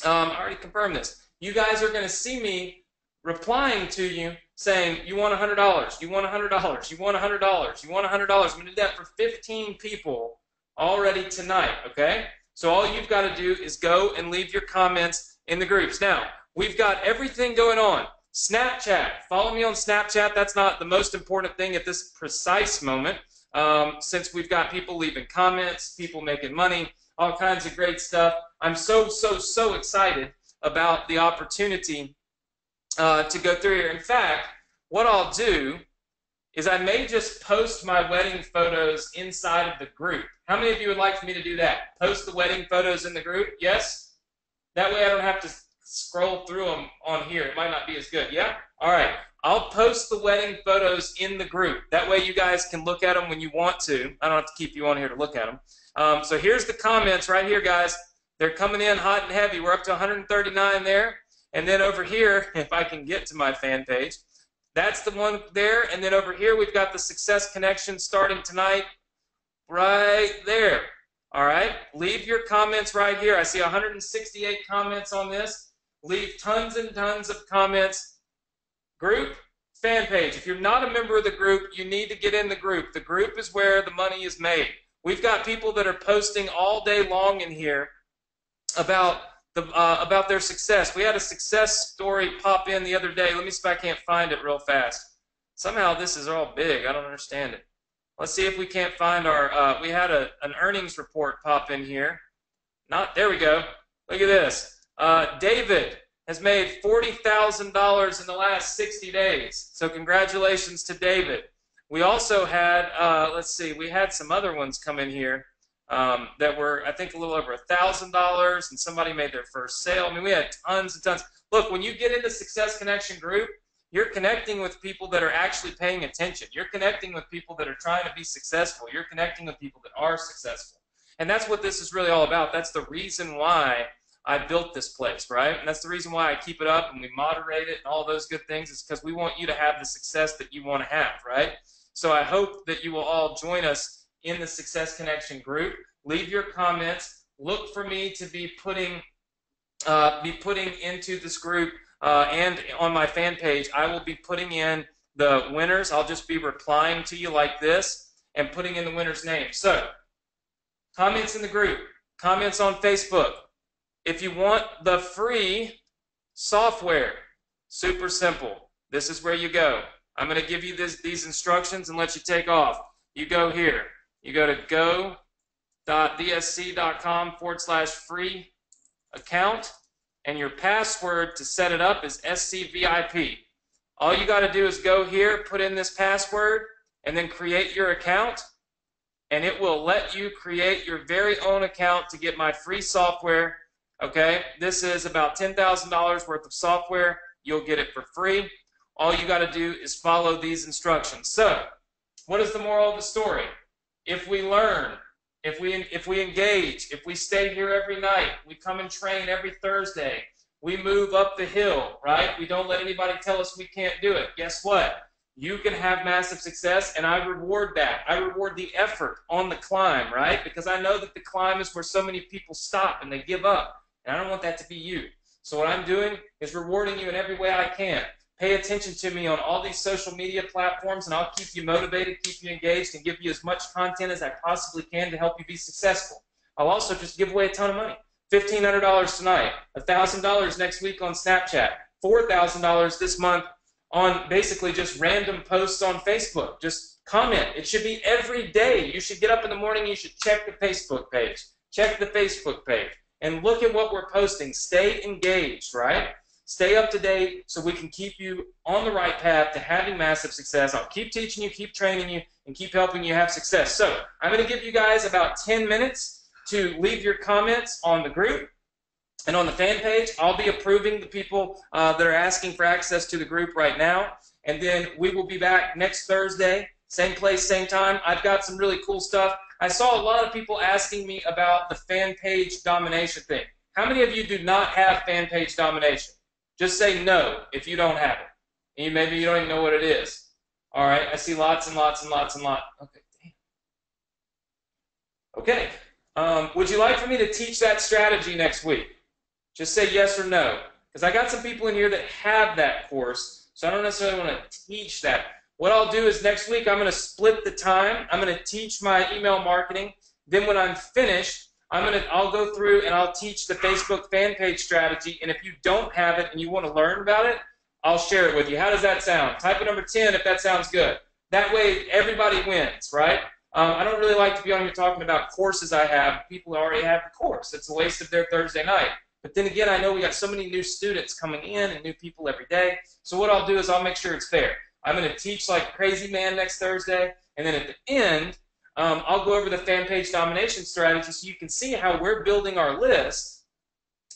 I already confirmed this. You guys are going to see me replying to you saying, you want $100, you want $100, you want $100, you want $100. I'm going to do that for 15 people already tonight, okay? So all you've got to do is go and leave your comments in the groups. Now, we've got everything going on. Snapchat. Follow me on Snapchat. That's not the most important thing at this precise moment, since we've got people leaving comments, people making money, all kinds of great stuff. I'm so excited about the opportunity to go through here. In fact, what I'll do is I may just post my wedding photos inside of the group. How many of you would like for me to do that? Post the wedding photos in the group? Yes? That way I don't have to scroll through them on here. It might not be as good. Yeah? All right. I'll post the wedding photos in the group. That way you guys can look at them when you want to. I don't have to keep you on here to look at them. So here's the comments right here, guys. They're coming in hot and heavy. We're up to 139 there. And then over here, if I can get to my fan page, that's the one there. And then over here, we've got the Success Connection starting tonight right there. All right? Leave your comments right here. I see 168 comments on this. Leave tons and tons of comments. Group, fan page. If you're not a member of the group, you need to get in the group. The group is where the money is made. We've got people that are posting all day long in here about their success. We had a success story pop in the other day. Let me see if I can't find it real fast. Somehow this is all big. I don't understand it. Let's see if we can't find our, we had an earnings report pop in here. There we go. Look at this. David has made $40,000 in the last 60 days. So congratulations to David. We also had, let's see, we had some other ones come in here that were, I think, a little over $1,000, and somebody made their first sale. I mean, we had tons and tons. Look, when you get into Success Connection group, you're connecting with people that are actually paying attention. You're connecting with people that are trying to be successful. You're connecting with people that are successful. And that's what this is really all about. That's the reason why I built this place, right? And that's the reason why I keep it up and we moderate it and all those good things, is because we want you to have the success that you want to have, right? So I hope that you will all join us in the Success Connection group. Leave your comments. Look for me to be putting into this group and on my fan page. I will be putting in the winners. I'll just be replying to you like this and putting in the winner's name. So comments in the group, comments on Facebook. If you want the free software, super simple. This is where you go. I'm going to give you these instructions and let you take off. You go here. You go to go.dsc.com/free account, and your password to set it up is SCVIP. All you got to do is go here, put in this password, and then create your account, and it will let you create your very own account to get my free software. Okay, this is about $10,000 worth of software. You'll get it for free. All you got to do is follow these instructions. So, what is the moral of the story? If we learn, if we engage, if we stay here every night, we come and train every Thursday, we move up the hill, right? We don't let anybody tell us we can't do it. Guess what? You can have massive success, and I reward that. I reward the effort on the climb, right? Because I know that the climb is where so many people stop and they give up. And I don't want that to be you. So what I'm doing is rewarding you in every way I can. Pay attention to me on all these social media platforms, and I'll keep you motivated, keep you engaged, and give you as much content as I possibly can to help you be successful. I'll also just give away a ton of money. $1,500 tonight, $1,000 next week on Snapchat, $4,000 this month on basically just random posts on Facebook. Just comment. It should be every day. You should get up in the morning, you should check the Facebook page. Check the Facebook page. And look at what we're posting. Stay engaged, right? Stay up to date so we can keep you on the right path to having massive success. I'll keep teaching you, keep training you, and keep helping you have success. So I'm going to give you guys about 10 minutes to leave your comments on the group and on the fan page. I'll be approving the people that are asking for access to the group right now. And then we will be back next Thursday, same place, same time. I've got some really cool stuff. I saw a lot of people asking me about the fan page domination thing. How many of you do not have fan page domination? Just say no if you don't have it. And maybe you don't even know what it is. All right, I see lots and lots and lots and lots. Okay, damn. Okay, would you like for me to teach that strategy next week? Just say yes or no. Because I got some people in here that have that course, so I don't necessarily want to teach that. What I'll do is next week I'm going to split the time. I'm going to teach my email marketing. Then when I'm finished, I'll go through and I'll teach the Facebook fan page strategy. And if you don't have it and you want to learn about it, I'll share it with you. How does that sound? Type a number 10 if that sounds good. That way everybody wins, right? I don't really like to be on here talking about courses I have. People already have the course. It's a waste of their Thursday night. But then again, I know we got so many new students coming in and new people every day. So what I'll do is I'll make sure it's fair. I'm going to teach like a crazy man next Thursday. And then at the end, I'll go over the fan page domination strategy so you can see how we're building our list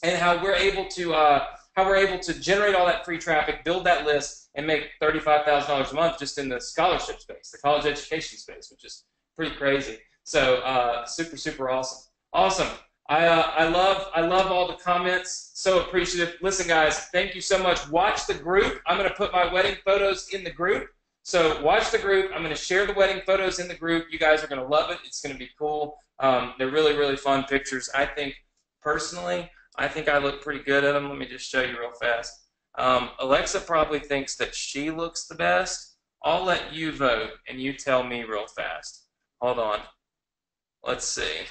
and how we're able to generate all that free traffic, build that list, and make $35,000 a month just in the scholarship space, the college education space, which is pretty crazy. So super, super awesome. Awesome. I love all the comments. So appreciative. Listen, guys, thank you so much. Watch the group. I'm going to put my wedding photos in the group. So watch the group. I'm going to share the wedding photos in the group. You guys are going to love it. It's going to be cool. They're really, really fun pictures. I think, personally, I think I look pretty good at them. Let me just show you real fast. Alexa probably thinks that she looks the best. I'll let you vote, and you tell me real fast. Hold on. Let's see.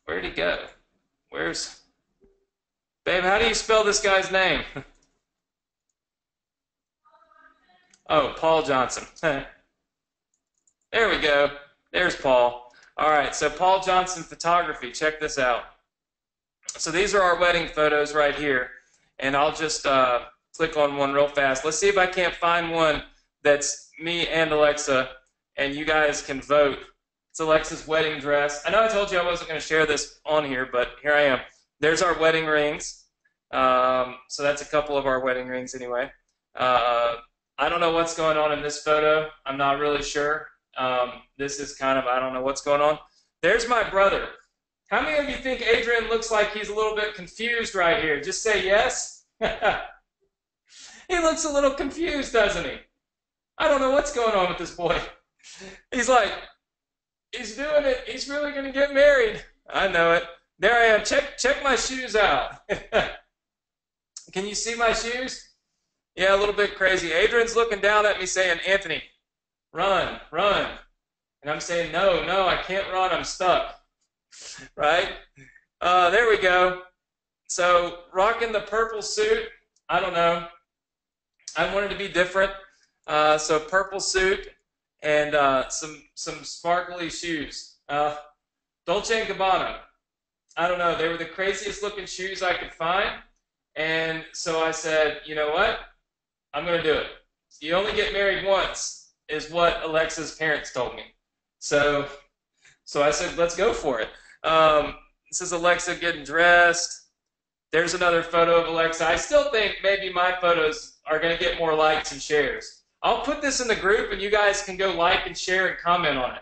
Where'd he go? Where's... Babe, how do you spell this guy's name? Oh, Paul Johnson. There we go. There's Paul. All right, so Paul Johnson Photography. Check this out. So these are our wedding photos right here. And I'll just click on one real fast. Let's see if I can't find one that's me and Alexa, and you guys can vote. It's Alexa's wedding dress. I know I told you I wasn't going to share this on here, but here I am. There's our wedding rings. So that's a couple of our wedding rings anyway. I don't know what's going on in this photo. I'm not really sure. This is kind of, I don't know what's going on. There's my brother. How many of you think Adrian looks like he's a little bit confused right here? Just say yes. He looks a little confused, doesn't he? I don't know what's going on with this boy. He's like, he's doing it. He's really going to get married. I know it. There I am. Check my shoes out. Can you see my shoes? Yeah, a little bit crazy. Adrian's looking down at me saying, Anthony, run, run. And I'm saying, no, no, I can't run. I'm stuck. Right? There we go. So rocking the purple suit. I don't know. I wanted to be different. So purple suit and some sparkly shoes. Dolce & Gabbana. I don't know. They were the craziest looking shoes I could find. And so I said, you know what? I'm going to do it. You only get married once is what Alexa's parents told me. So I said, let's go for it. This is Alexa getting dressed. There's another photo of Alexa. I still think maybe my photos are going to get more likes and shares. I'll put this in the group, and you guys can go like and share and comment on it.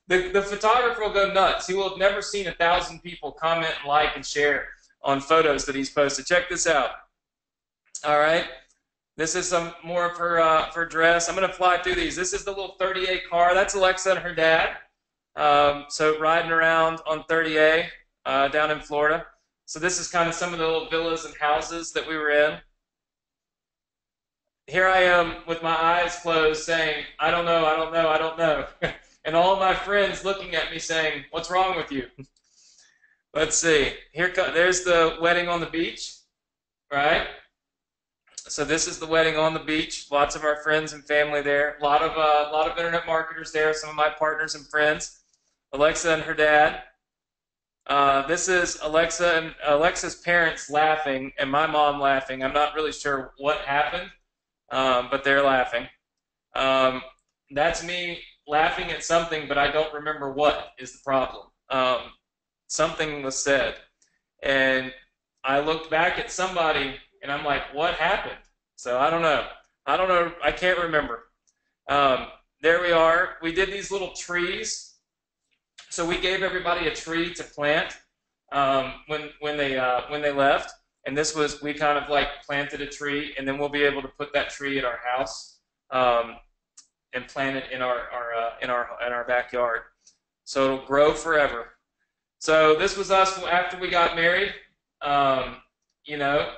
The photographer will go nuts. He will have never seen 1,000 people comment, like, and share on photos that he's posted. Check this out. All right. This is some more of her dress. I'm going to fly through these. This is the little 30A car. That's Alexa and her dad. So riding around on 30A down in Florida. So this is kind of some of the little villas and houses that we were in. Here I am with my eyes closed saying, I don't know, I don't know, I don't know. And all of my friends looking at me saying, what's wrong with you? Let's see. There's the wedding on the beach, right? So this is the wedding on the beach. Lots of our friends and family there. A lot of internet marketers there. Some of my partners and friends. Alexa and her dad. This is Alexa and Alexa's parents laughing and my mom laughing. I'm not really sure what happened, but they're laughing. Um, that's me laughing at something, but I don't remember what is the problem. Something was said, and I looked back at somebody, and I'm like, "What happened?" So I don't know. I don't know. I can't remember. Um, there we are. We did these little trees. So we gave everybody a tree to plant when they left, and this was we kind of like planted a tree, and then we'll be able to put that tree at our house um, and plant it in our backyard, so it'll grow forever. So this was us after we got married. Um, you know,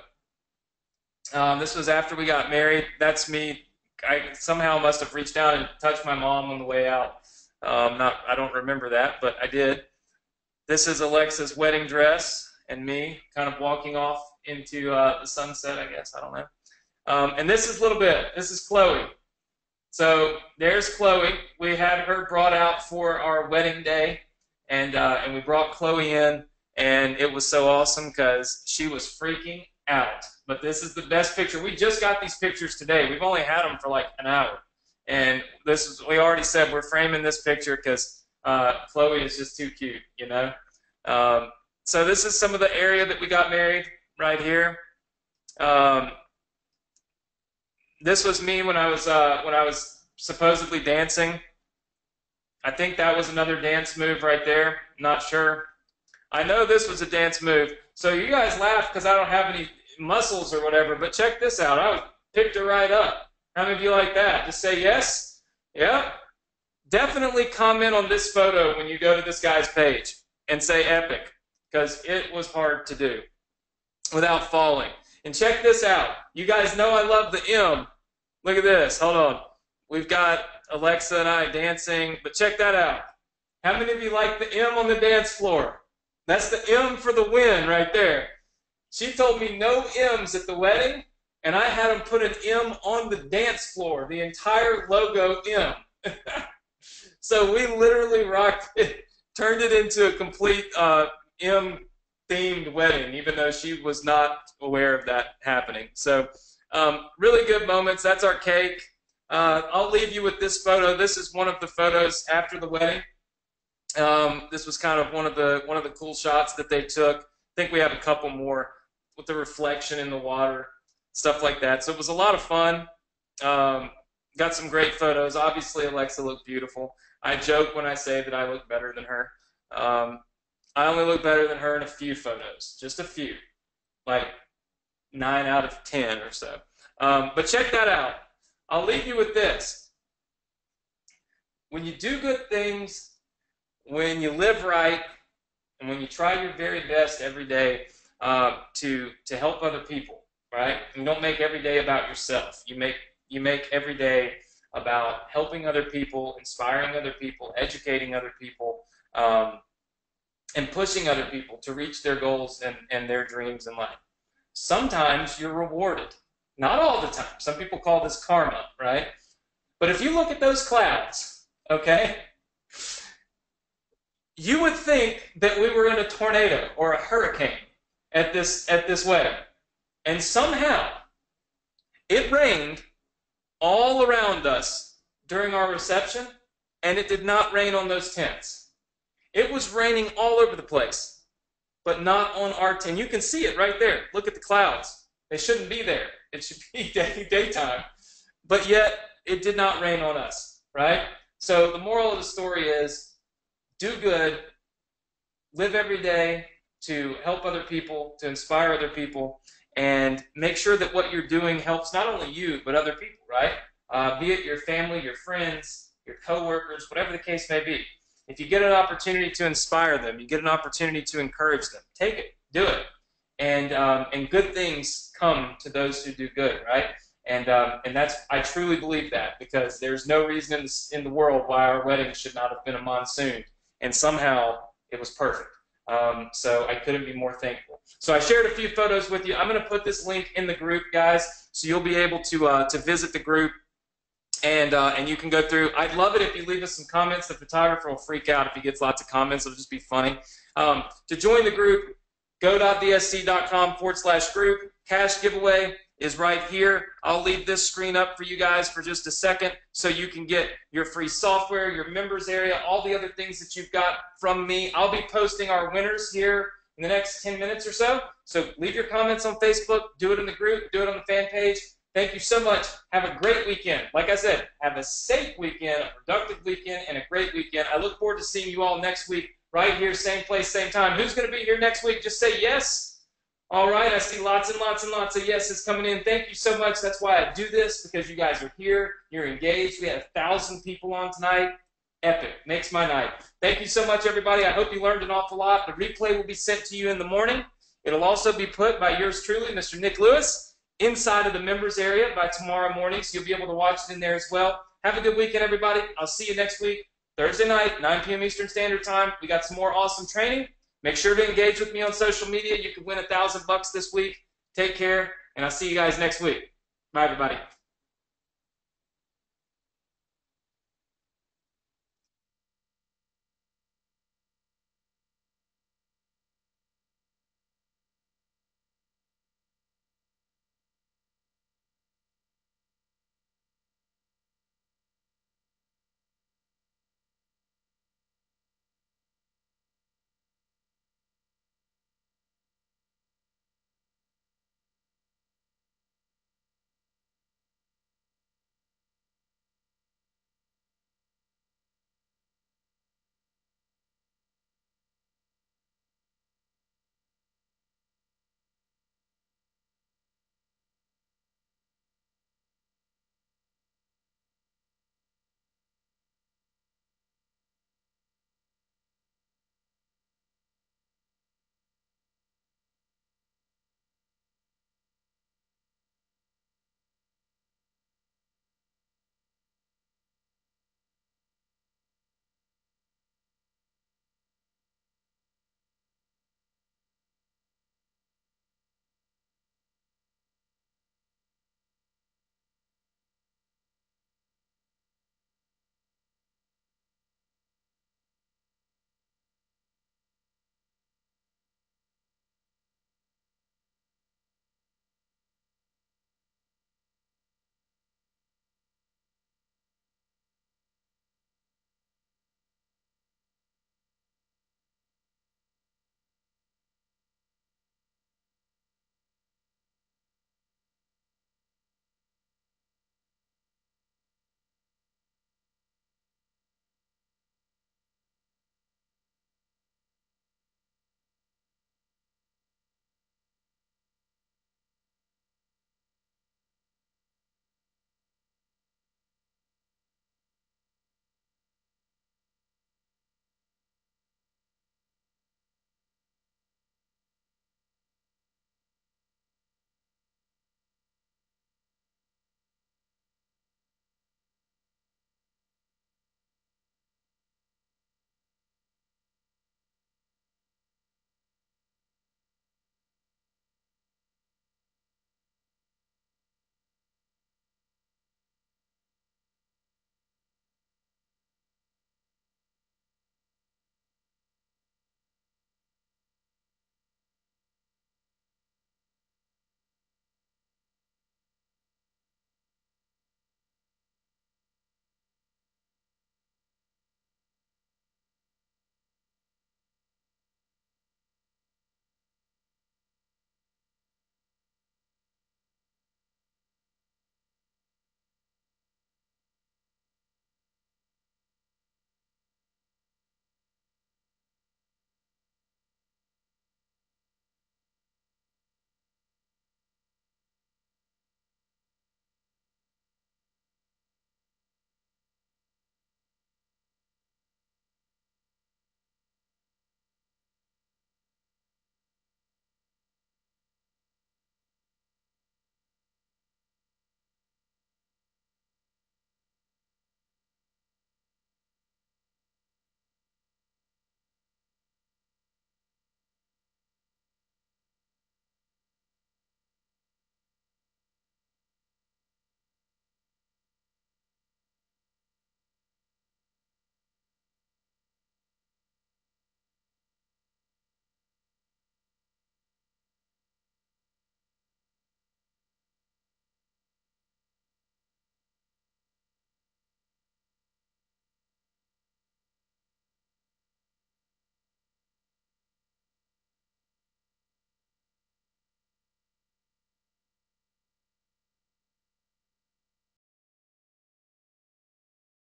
this was after we got married. That's me. I somehow must have reached out and touched my mom on the way out. I don't remember that, but I did. This is Alexa's wedding dress and me kind of walking off into the sunset, I guess. I don't know. And this is a little bit. This is Chloe. So there's Chloe. We had her brought out for our wedding day, and we brought Chloe in, and it was so awesome because she was freaking out. But this is the best picture. We just got these pictures today. We've only had them for like an hour. And this is, we already said we're framing this picture because Chloe is just too cute, you know. So this is some of the area that we got married right here. This was me when I was supposedly dancing. I think that was another dance move right there. Not sure. I know this was a dance move. So you guys laugh because I don't have any muscles or whatever, but check this out. I picked her right up. How many of you like that? Just say yes. Yeah. Definitely comment on this photo when you go to this guy's page and say epic, because it was hard to do without falling. And check this out. You guys know I love the M. Look at this. Hold on. We've got Alexa and I dancing, but check that out. How many of you like the M on the dance floor? That's the M for the win right there. She told me no M's at the wedding, and I had them put an M on the dance floor, the entire logo M. So we literally rocked it, turned it into a complete M-themed wedding, even though she was not aware of that happening. So really good moments. That's our cake. I'll leave you with this photo. This is one of the photos after the wedding. This was kind of one of the cool shots that they took. I think we have a couple more with the reflection in the water, stuff like that. So it was a lot of fun. Got some great photos. Obviously, Alexa looked beautiful. I joke when I say that I look better than her. I only look better than her in a few photos, just a few, like 9 out of 10 or so. But check that out. I'll leave you with this. When you do good things, when you live right, and when you try your very best every day to help other people, right? And don't make every day about yourself. You make every day about helping other people, inspiring other people, educating other people, and pushing other people to reach their goals and their dreams in life. Sometimes you're rewarded. Not all the time. Some people call this karma, right? But if you look at those clouds, okay, you would think that we were in a tornado or a hurricane at this wedding. And somehow it rained all around us during our reception, and it did not rain on those tents. It was raining all over the place, but not on our tent. You can see it right there. Look at the clouds. They shouldn't be there. It should be daytime. But yet, it did not rain on us, right? So the moral of the story is, do good, live every day to help other people, to inspire other people, and make sure that what you're doing helps not only you, but other people, right? Be it your family, your friends, your coworkers, whatever the case may be. If you get an opportunity to inspire them, you get an opportunity to encourage them, take it, do it. And good things come to those who do good, right? And that's, I truly believe that, because there's no reason in the world why our wedding should not have been a monsoon, and somehow it was perfect. So I couldn't be more thankful. So I shared a few photos with you. I'm going to put this link in the group, guys, so you'll be able to visit the group and you can go through. I'd love it if you leave us some comments. The photographer will freak out if he gets lots of comments. It'll just be funny. To join the group, go.vsc.com/group. Cash giveaway is right here. I'll leave this screen up for you guys for just a second so you can get your free software, your members area, all the other things that you've got from me. I'll be posting our winners here in the next 10 minutes or so. So leave your comments on Facebook, do it in the group, do it on the fan page. Thank you so much. Have a great weekend. Like I said, have a safe weekend, a productive weekend, and a great weekend. I look forward to seeing you all next week right here, same place, same time. Who's going to be here next week? Just say yes. All right, I see lots and lots and lots of yeses coming in. Thank you so much. That's why I do this, because you guys are here. You're engaged. We had 1,000 people on tonight. Epic. Makes my night. Thank you so much, everybody. I hope you learned an awful lot. The replay will be sent to you in the morning. It'll also be put by yours truly, Mr. Nick Lewis, inside of the members area by tomorrow morning, so you'll be able to watch it in there as well. Have a good weekend, everybody. I'll see you next week, Thursday night, 9 p.m. Eastern Standard Time. We got some more awesome training. Make sure to engage with me on social media. You can win $1,000 this week. Take care, and I'll see you guys next week. Bye, everybody.